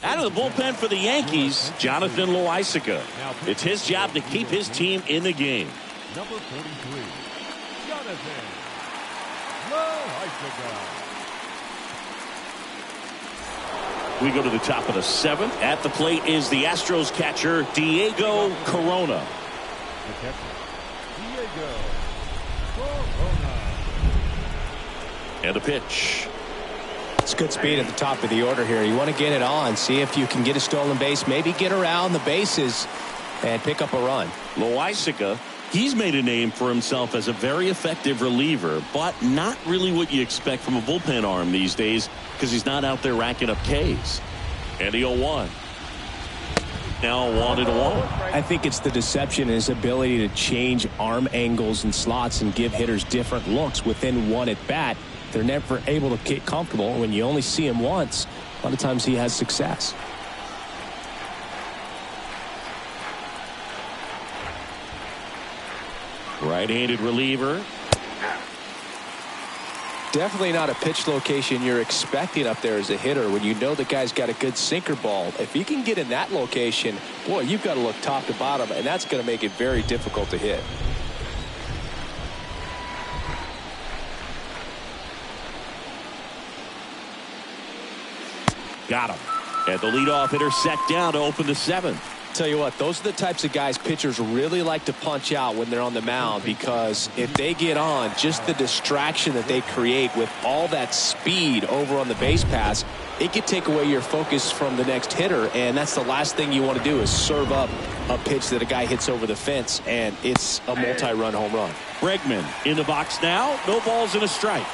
Out of the bullpen for the Yankees, Jonathan Loaisiga. It's his job to keep his team in the game. Number 43, Jonathan Loaisiga. We go to the top of the 7th. At the plate is the Astros catcher, Diego Corona. The catcher, Diego Corona. And a pitch. It's good speed at the top of the order here. You want to get it on, see if you can get a stolen base, maybe get around the bases and pick up a run. Loaisiga, he's made a name for himself as a very effective reliever, but not really what you expect from a bullpen arm these days because he's not out there racking up Ks. And the 0-1. Now 1-1. I think it's the deception, his ability to change arm angles and slots and give hitters different looks within one at bat. They're never able to get comfortable. When you only see him once, a lot of times he has success. Right-handed reliever. Definitely not a pitch location you're expecting up there as a hitter when you know the guy's got a good sinker ball. If he can get in that location, boy, you've got to look top to bottom, and that's going to make it very difficult to hit. Got him. And the leadoff hitter set down to open the 7th. Tell you what, those are the types of guys pitchers really like to punch out when they're on the mound, because if they get on, just the distraction that they create with all that speed over on the base pass, it could take away your focus from the next hitter, and that's the last thing you want to do is serve up a pitch that a guy hits over the fence, and it's a multi-run home run. Bregman in the box now. No balls and a strike.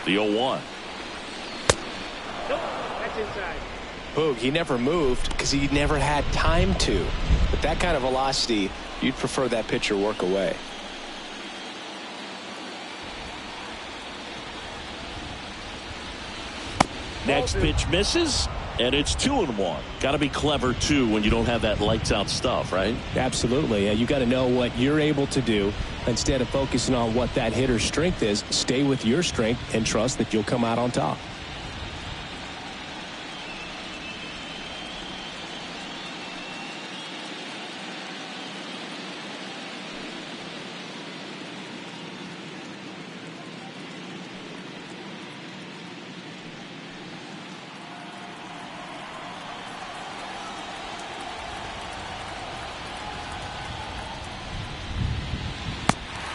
The 0-1. Nope, that's inside. Boog, he never moved because he never had time to. But that kind of velocity, you'd prefer that pitcher work away. Next pitch misses, and it's 2-1. Got to be clever, too, when you don't have that lights-out stuff, right? Absolutely. You got to know what you're able to do. Instead of focusing on what that hitter's strength is, stay with your strength and trust that you'll come out on top.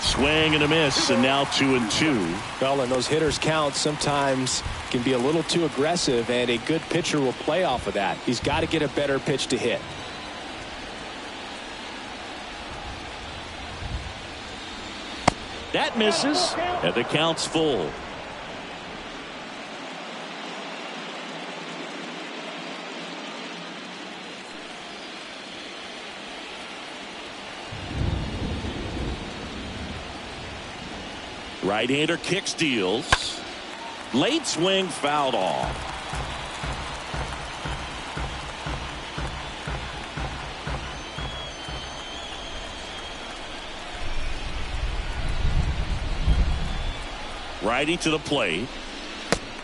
Swing and a miss, and now 2-2. Well, and those hitters count sometimes can be a little too aggressive, and a good pitcher will play off of that. He's got to get a better pitch to hit. That misses, and the count's full. Right-hander kicks, deals. Late swing, fouled off. Righty to the plate.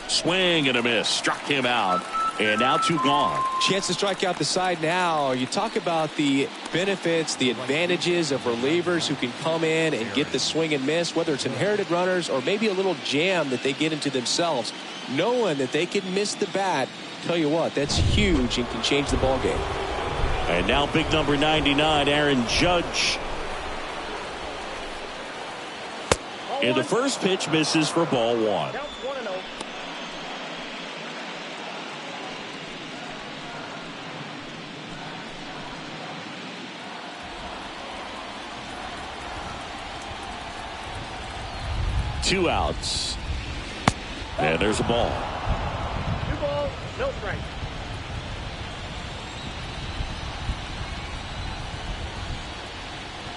Swing and a miss. Struck him out. And now 2 gone. Chance to strike out the side now. You talk about the benefits, the advantages of relievers who can come in and get the swing and miss, whether it's inherited runners or maybe a little jam that they get into themselves. Knowing that they can miss the bat, tell you what, that's huge and can change the ball game. And now big number 99, Aaron Judge. And the first pitch misses for ball 1. Counts 1-0. Two outs. And there's a ball. 2 balls, no strikes.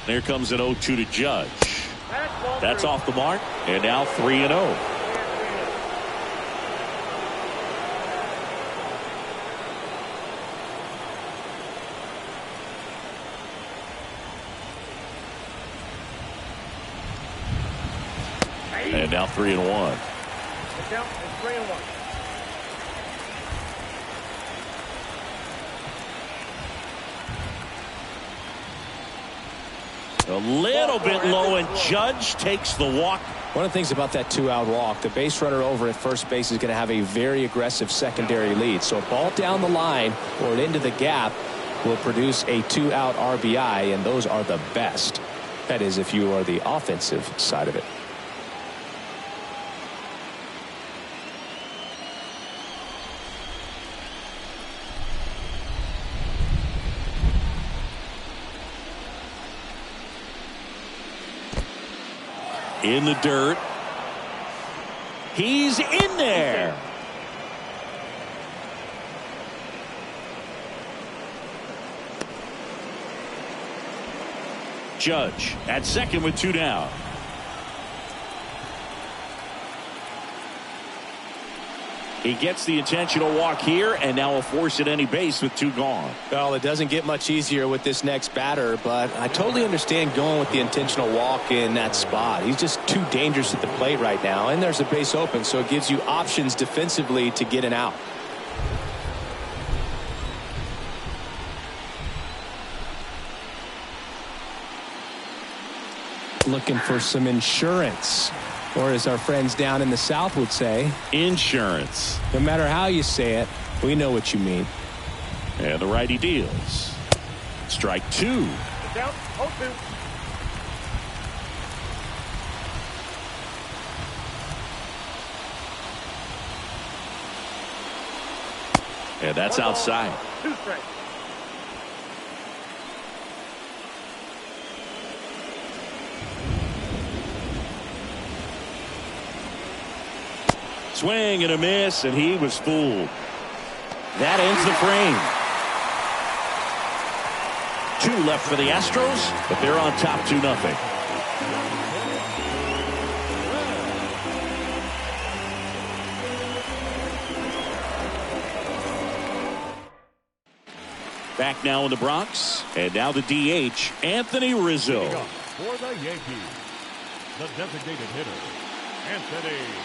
There comes an 0-2 to Judge. That's 3. off the mark. And now 3-0. And now 3-1. The count is 3-1. A little bit low, and Judge takes the walk. One of the things about that 2-out walk, the base runner over at first base is going to have a very aggressive secondary lead. So a ball down the line or into the gap will produce a 2-out RBI, and those are the best. That is, if you are the offensive side of it. In the dirt. He's in there. Judge at second with 2 down. He gets the intentional walk here, and now a force at any base with 2 gone. Well, it doesn't get much easier with this next batter, but I totally understand going with the intentional walk in that spot. He's just too dangerous at the plate right now, and there's a base open, so it gives you options defensively to get an out. Looking for some insurance. Or as our friends down in the South would say, insurance. No matter how you say it, we know what you mean. And the righty deals. Strike 2. The count 0-2. And that's outside. 2 strikes. Swing and a miss, and he was fooled. That ends the frame. 2 left for the Astros, but they're on top 2-0. Back now in the Bronx, and now the DH, Anthony Rizzo. For the Yankees, the designated hitter, Anthony Rizzo.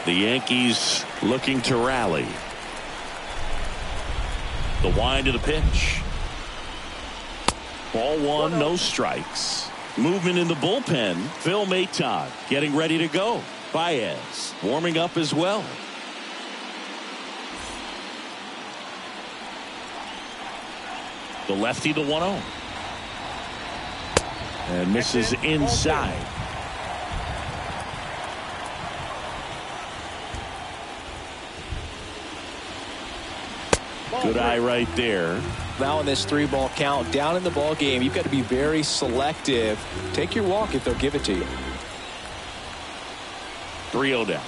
The Yankees looking to rally. The wind of the pitch. Ball 1, no strikes. Movement in the bullpen. Phil Maton getting ready to go. Baez warming up as well. The lefty, the 1-0. And misses inside. Good eye right there. Now in this 3-ball count down in the ball game, you've got to be very selective. Take your walk if they'll give it to you. 3-0 down.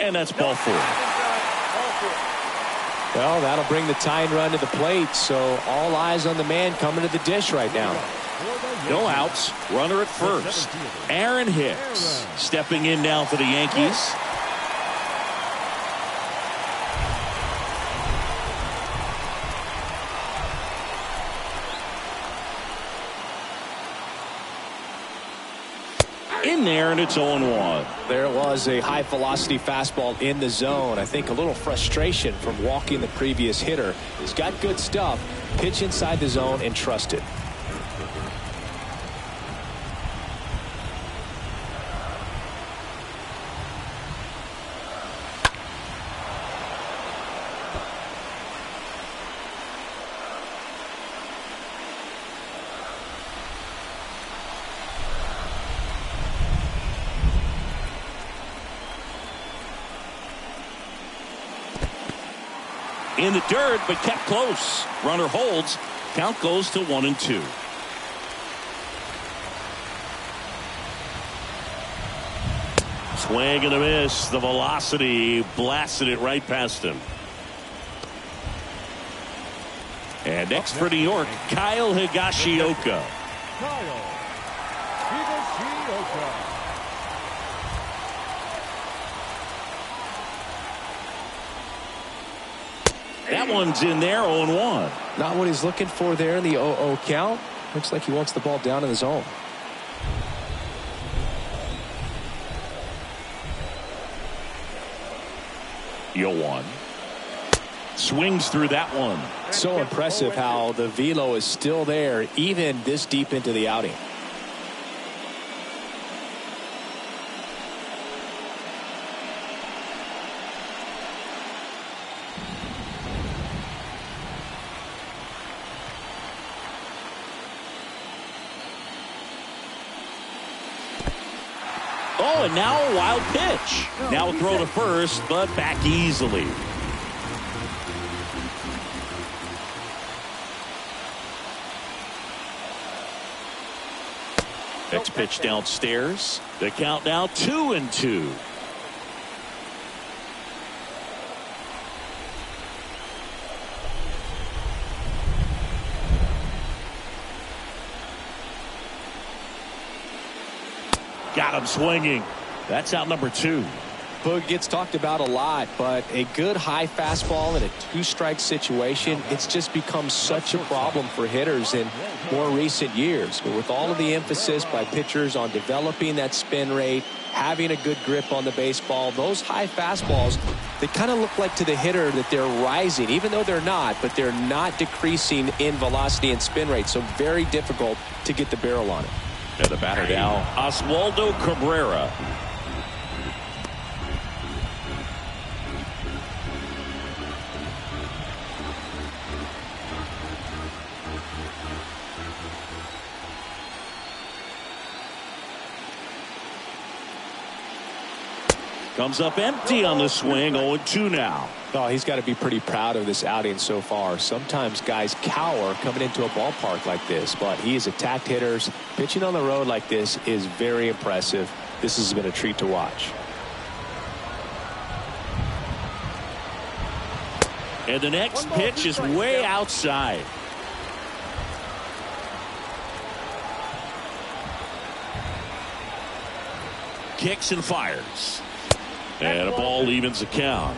And that's ball 4. Well, that'll bring the tying run to the plate, so all eyes on the man coming to the dish right now. No outs. Runner at first. Aaron Hicks stepping in now for the Yankees. in there, and it's 0-1. There was a high velocity fastball in the zone. I think a little frustration from walking the previous hitter. He's got good stuff. Pitch inside the zone and trust it. In the dirt, but kept close. Runner holds. Count goes to 1-2. Swing and a miss. The velocity blasted it right past him. And next for New York, Kyle Higashioka. Kyle Higashioka. That one's in there, 0-1. Not what he's looking for there in the 0-0 count. Looks like he wants the ball down in the zone. Yoan swings through that one. So impressive how the velo is still there even this deep into the outing. Oh, and now a wild pitch. Now a throw to first, but back easily. Next pitch downstairs. The count now 2-2. Got him swinging. That's out number 2. Boog gets talked about a lot, but a good high fastball in a 2-strike situation, it's just become such a problem for hitters in more recent years. But with all of the emphasis by pitchers on developing that spin rate, having a good grip on the baseball, those high fastballs, they kind of look like to the hitter that they're rising, even though they're not, but they're not decreasing in velocity and spin rate. So very difficult to get the barrel on it. And the batter now, Oswaldo Cabrera. Comes up empty on the swing, 0-2 now. Oh, he's got to be pretty proud of this outing so far. Sometimes guys cower coming into a ballpark like this, but he has attacked hitters. Pitching on the road like this is very impressive. This has been a treat to watch. And the next pitch is way outside. Kicks and fires. And a ball evens the count.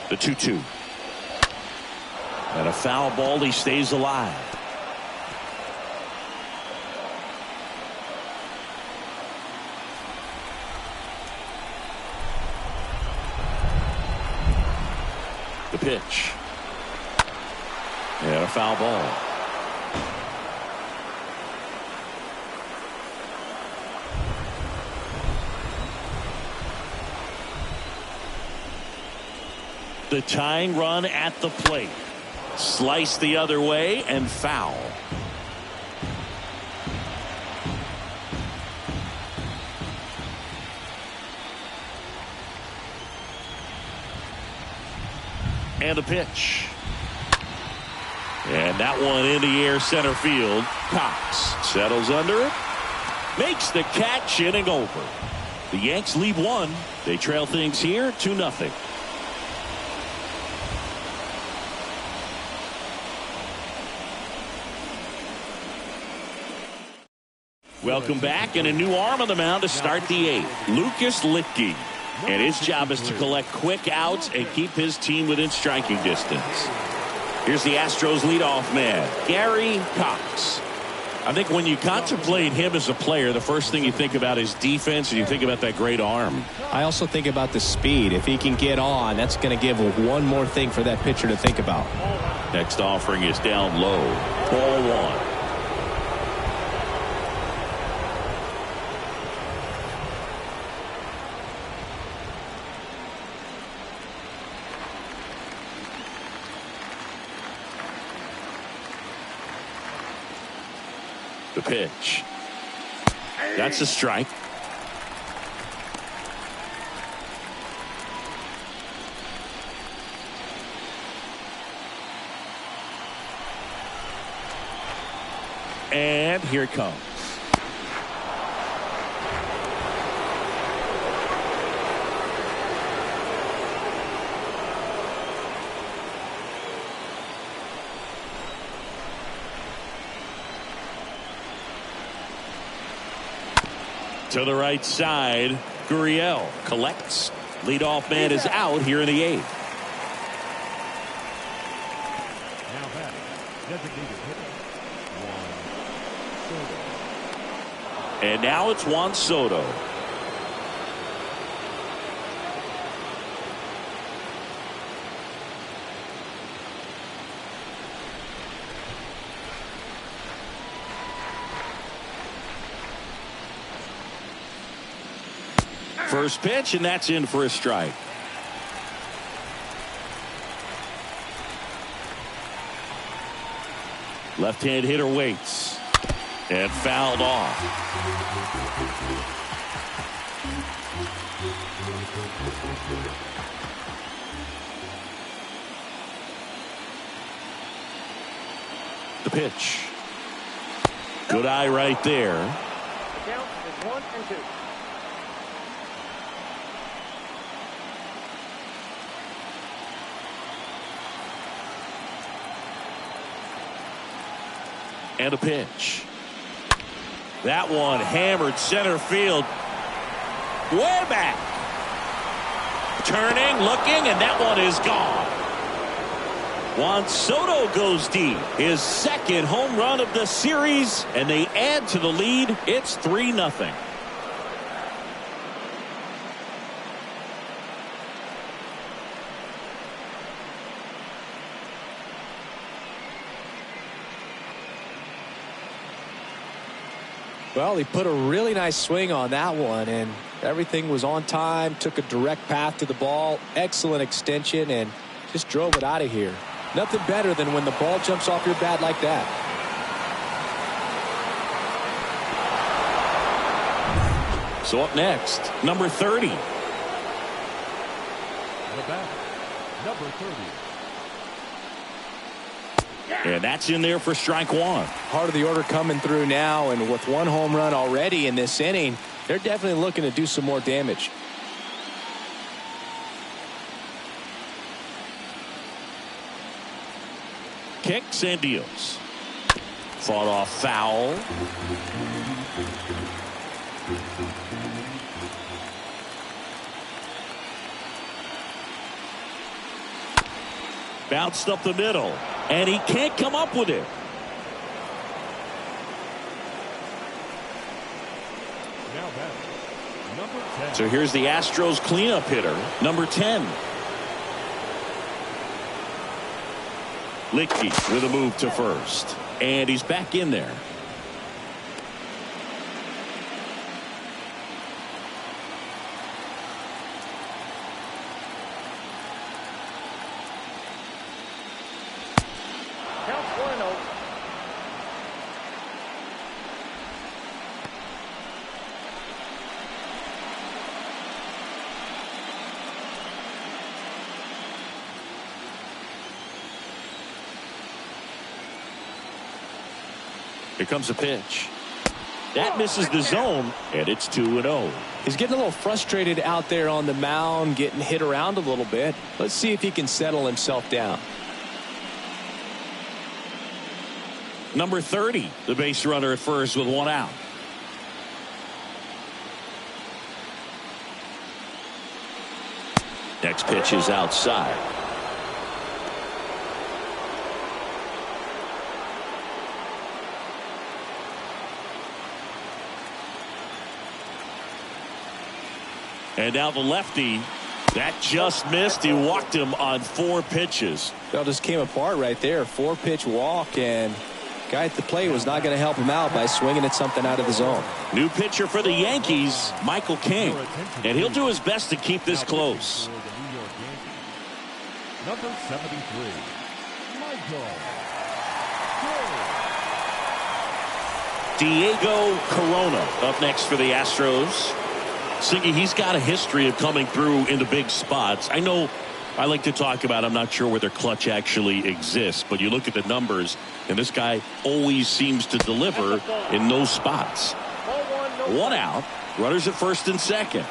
The 2-2. And a foul ball, he stays alive. The pitch. And a foul ball. The tying run at the plate. Slice the other way and foul. And a pitch. And that one in the air center field. Cox settles under it. Makes the catch, inning over. The Yanks lead 1. They trail things here 2-0. Welcome back, and a new arm on the mound to start the eighth. Lucas Litke. And his job is to collect quick outs and keep his team within striking distance. Here's the Astros leadoff man, Gary Cox. I think when you contemplate him as a player, the first thing you think about is defense, and you think about that great arm. I also think about the speed. If he can get on, that's going to give one more thing for that pitcher to think about. Next offering is down low. Ball one. The pitch. That's a strike. And here it comes. To the right side, Gurriel collects. Leadoff man is out here in the eighth. Now batting, designated hitter, Juan Soto. And now it's Juan Soto. First pitch, and that's in for a strike. Left-hand hitter waits and fouled off. The pitch. Good eye right there. The count is 1-2. And a pitch. That one hammered center field. Way back. Turning, looking, and that one is gone. Juan Soto goes deep. His second home run of the series, and they add to the lead. It's 3-0. Well, he put a really nice swing on that one, and everything was on time, took a direct path to the ball, excellent extension, and just drove it out of here. Nothing better than when the ball jumps off your bat like that. So up next, number 30. The batter, number 30. And that's in there for strike one. Heart of the order coming through now, and with one home run already in this inning, they're definitely looking to do some more damage. Kicks and deals. Fought off foul. Bounced up the middle, and he can't come up with it. Now batting, number 10. So here's the Astros cleanup hitter, number 10. Litke with a move to first, and he's back in there. Count 1-0. Here comes a pitch. That misses the zone, and it's 2-0. He's getting a little frustrated out there on the mound, getting hit around a little bit. Let's see if he can settle himself down. Number 30, the base runner at first with one out. pitch is outside. And now the lefty. That just missed. He walked him on 4 pitches. It all just came apart right there. 4-pitch walk, and guy at the plate was not going to help him out by swinging at something out of the zone. New pitcher for the Yankees, Michael King. And he'll do his best to keep this close. Number 73, Michael Diego Corona up next for the Astros. Siggy, he's got a history of coming through into big spots. I know I like to talk about, I'm not sure whether clutch actually exists, but you look at the numbers, and this guy always seems to deliver in those spots. 1 out, runners at first and second.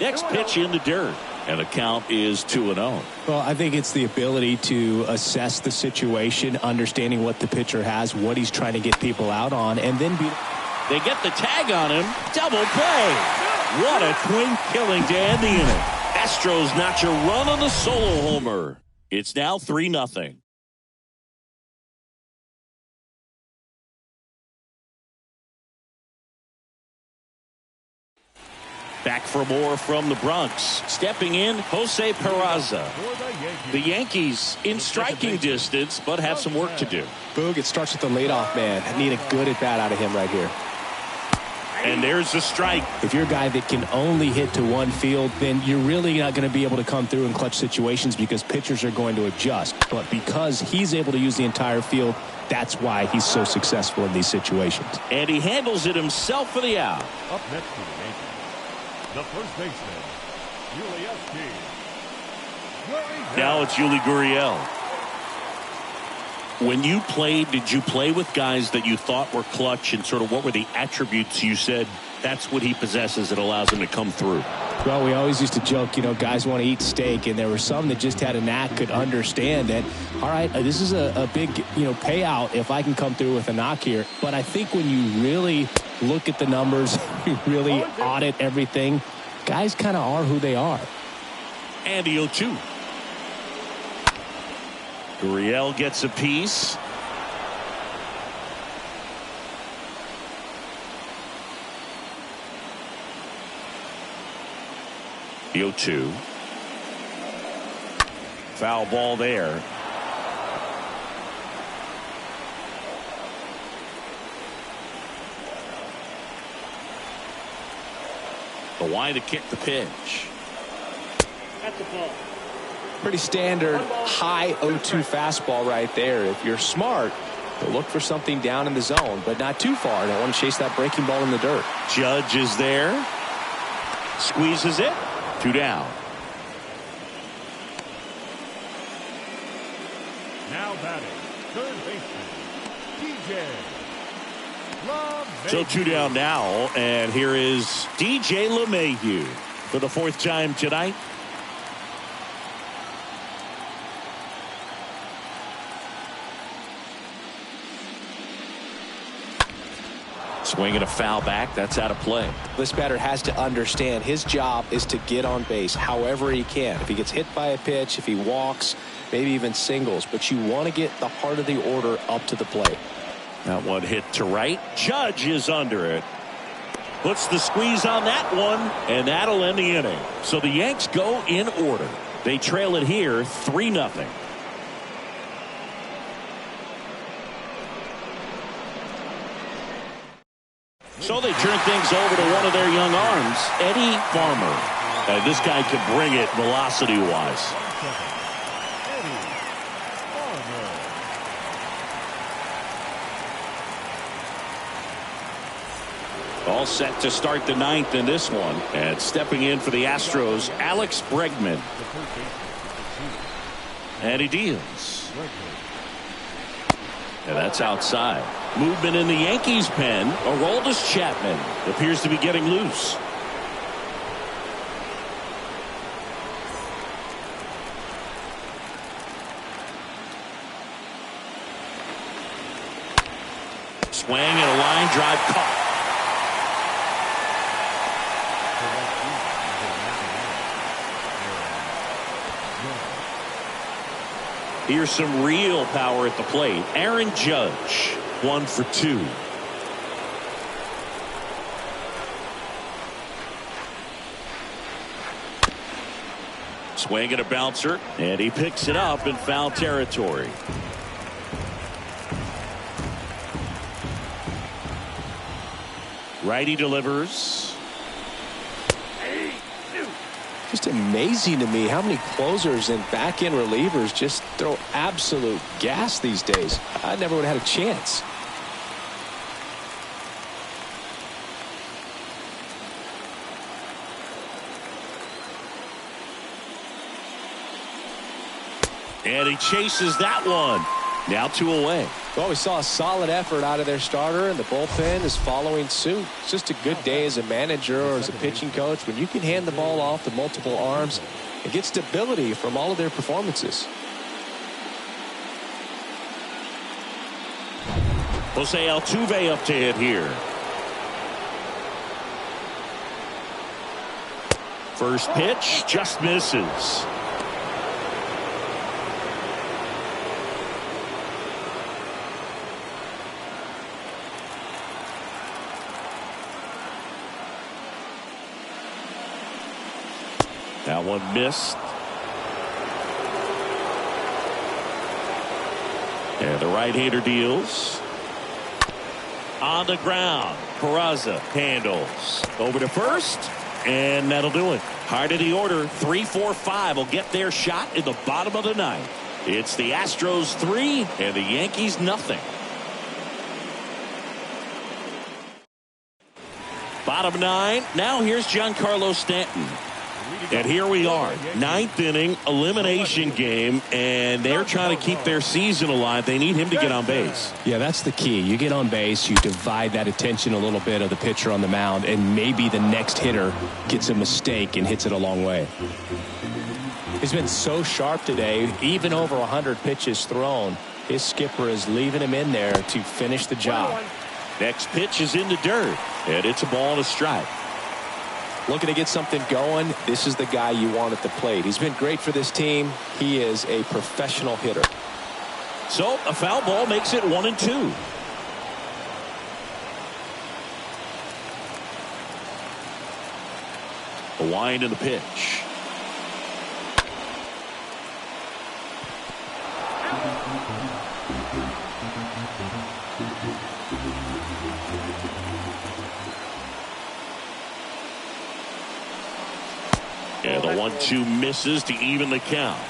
Next pitch in the dirt, and the count is 2-0. Well, I think it's the ability to assess the situation, understanding what the pitcher has, what he's trying to get people out on, and then They get the tag on him. Double play. What a twin killing to end the inning. Astros notch a run on the solo homer. It's now 3-0. Back for more from the Bronx. Stepping in, Jose Peraza. The Yankees in striking distance, but have some work to do. Boog, it starts with the leadoff man. I need a good at-bat out of him right here. And there's the strike. if you're a guy that can only hit to one field, then you're really not going to be able to come through in clutch situations because pitchers are going to adjust. But because he's able to use the entire field, that's why he's so successful in these situations. And he handles it himself for the out. Up next to the Yankees, the first baseman, Yuli. Now it's Yuli Gurriel. When you played, did you play with guys that you thought were clutch, and sort of what were the attributes you said that's what he possesses that allows him to come through? Well, we always used to joke, you know, guys want to eat steak, and there were some that just had a knack, could understand that, all right, this is a big, payout if I can come through with a knock here. But I think when you really look at the numbers, you really audit everything, guys kind of are who they are. And the 0-2. Gurriel gets a piece. The 0-2. Foul ball there. The wide to kick the pitch. That's a ball. Pretty standard high 0-2 fastball right there. If you're smart, you'll look for something down in the zone, but not too far. Don't want to chase that breaking ball in the dirt. Judge is there. Squeezes it. 2 down. Now batting, third baseman, DJ. So 2 down now, and here is DJ LeMahieu for the 4th time tonight. Swinging a foul back. That's out of play. This batter has to understand his job is to get on base however he can. If he gets hit by a pitch, if he walks, maybe even singles, but you want to get the heart of the order up to the plate. That one hit to right. Judge is under it. Puts the squeeze on that one, and that'll end the inning. So the Yanks go in order. They trail it here 3-0. So they turn things over to one of their young arms, Eddie Farmer. This guy can bring it velocity-wise. All set to start the 9th in this one. And stepping in for the Astros, Alex Bregman. And he deals. And that's outside. Movement in the Yankees pen. Aroldis Chapman appears to be getting loose. Swing and a line drive caught. Here's some real power at the plate. Aaron Judge, 1 for 2. Swing and a bouncer, and he picks it up in foul territory. Righty delivers. Just amazing to me how many closers and back-end relievers just throw absolute gas these days. I never would have had a chance. And he chases that one. Now 2 away. Well, we saw a solid effort out of their starter, and the bullpen is following suit. It's just a good day as a manager or as a pitching coach when you can hand the ball off to multiple arms and get stability from all of their performances. Jose Altuve up to hit here. First pitch just misses. That one missed. And the right-hander deals. On the ground, Peraza handles. Over to first, and that'll do it. Heart of the order, 3, 4, 5 will get their shot in the bottom of the ninth. It's the Astros 3 and the Yankees nothing. Bottom 9, now here's Giancarlo Stanton. And here we are, 9th inning elimination game, and they're trying to keep their season alive. They need him to get on base. Yeah, that's the key. You get on base, you divide that attention a little bit of the pitcher on the mound, and maybe the next hitter gets a mistake and hits it a long way. He's been so sharp today, even over 100 pitches thrown. His skipper is leaving him in there to finish the job. Next pitch is in the dirt, and it's a ball and a strike. Looking to get something going, this is the guy you want at the plate. He's been great for this team. He is a professional hitter. So a foul ball makes it 1-2. A wind in the pitch. And the 1-2 misses to even the count.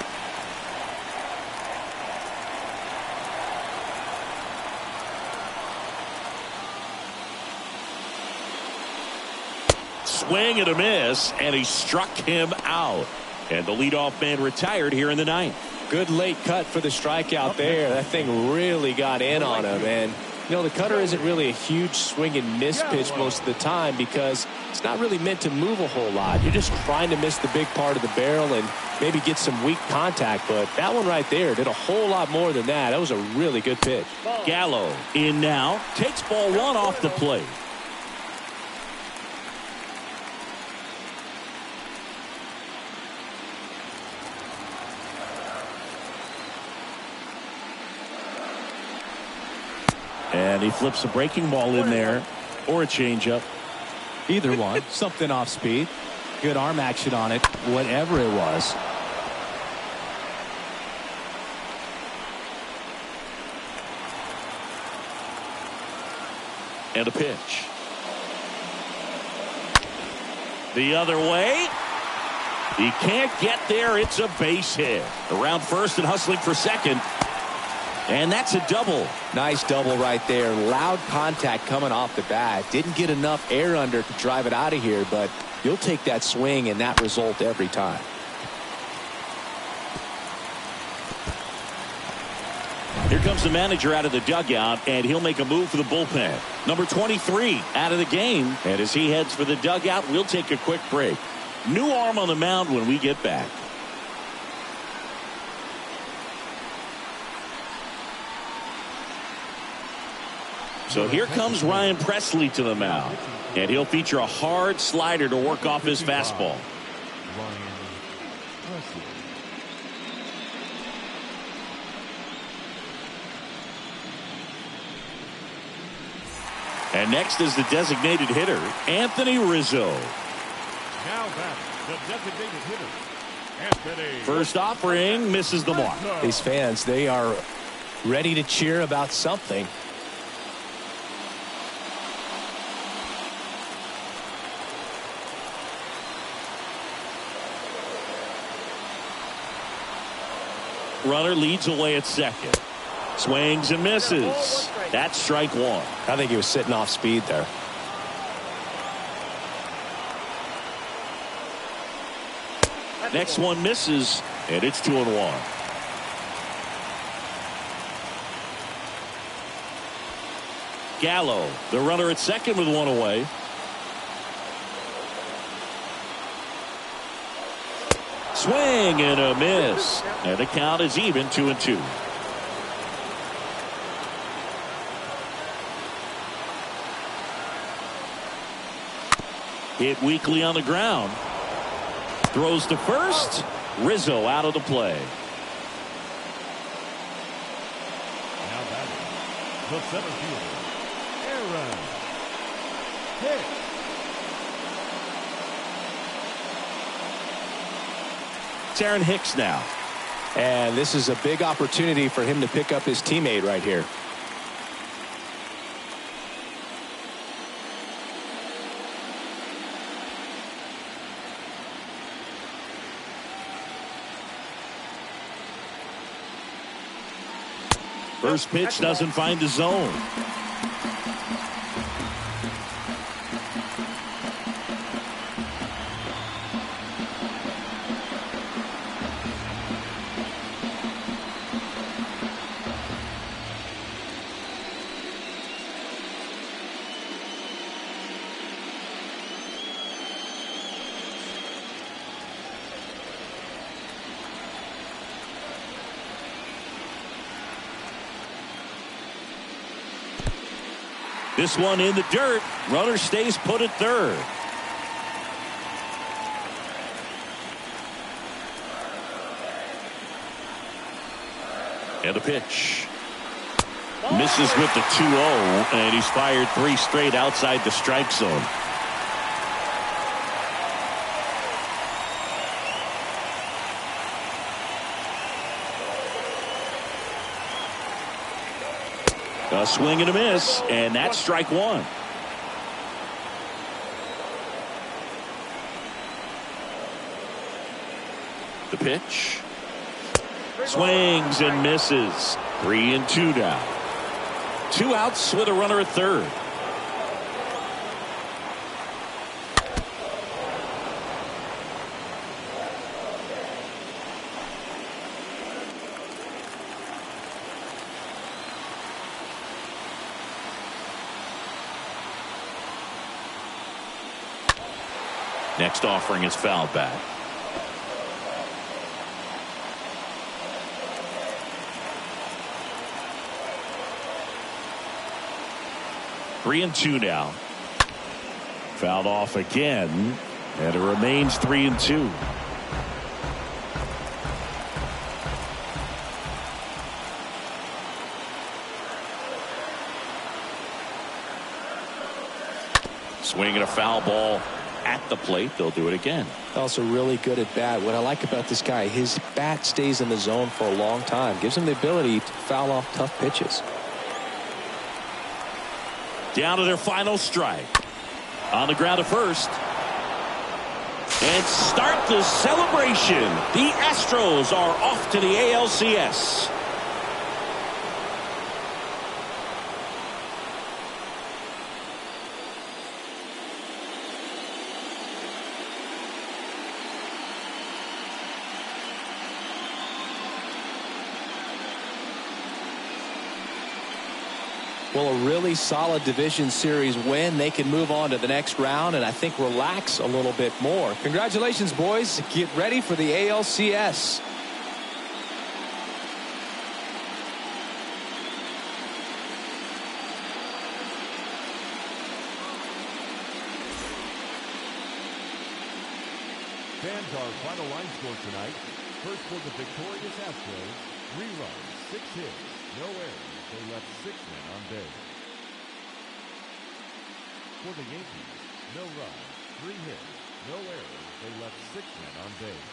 Swing and a miss, and he struck him out. And the leadoff man retired here in the ninth. Good late cut for the strikeout there. That thing really got in on him. And, you know, the cutter isn't really a huge swing and miss pitch most of the time because it's not really meant to move a whole lot. You're just trying to miss the big part of the barrel and maybe get some weak contact. But that one right there did a whole lot more than that. That was a really good pitch. Gallo in now, takes ball 1 off the plate. And he flips a breaking ball in there or a changeup. Either one. Something off speed. Good arm action on it. Whatever it was. And a pitch. The other way. He can't get there. It's a base hit. Around first and hustling for second. And that's a double. Nice double right there. Loud contact coming off the bat. Didn't get enough air under to drive it out of here, but you'll take that swing and that result every time. Here comes the manager out of the dugout, and he'll make a move for the bullpen. Number 23 out of the game. And as he heads for the dugout, we'll take a quick break. New arm on the mound when we get back. So here comes Ryan Presley to the mound, and he'll feature a hard slider to work off his fastball. And next is the designated hitter, Anthony Rizzo. Now back, the designated hitter, Anthony. First offering misses the mark. These fans, they are ready to cheer about something. Runner leads away at second. Swings and misses. That's strike one. I think he was sitting off speed there. Next one misses, and it's 2-1. Gallo, the runner at second with one away. Swing and a miss, and the count is even 2-2. Hit weakly on the ground. Throws to first. Rizzo out of the play. Now batting, the center fielder, Aaron Hicks. It's Aaron Hicks now. And this is a big opportunity for him to pick up his teammate right here. First pitch doesn't find the zone. This one in the dirt. Runner stays put at third. And a pitch. Misses with the 2-0, and he's fired 3 straight outside the strike zone. A swing and a miss, and that's strike one. The pitch. Swings and misses. 3-2 now. 2 outs with a runner at third. Next offering is fouled back. Three and two now. Fouled off again, and it remains 3-2. Swinging a foul ball at the plate. They'll do it again. Also really good at bat. What I like about this guy, his bat stays in the zone for a long time. Gives him the ability to foul off tough pitches. Down to their final strike. On the ground at first. And start the celebration. The Astros are off to the ALCS. Well, a really solid division series win. They can move on to the next round and I think relax a little bit more. Congratulations, boys. Get ready for the ALCS. Fans, our final line score tonight. First for the victorious Astros, 3 runs, 6 hits, no errors. They left 6 men on base. For the Yankees, no runs, 3 hits, no errors. They left 6 men on base.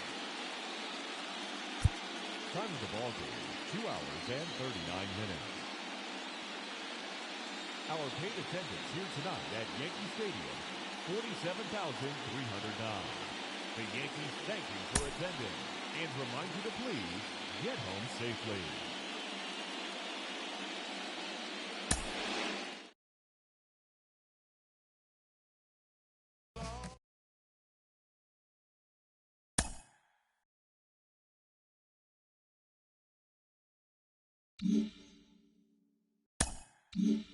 Time of the ball game, 2 hours and 39 minutes. Our paid attendance here tonight at Yankee Stadium, 47,309. The Yankees thank you for attending and remind you to please get home safely. Yeah.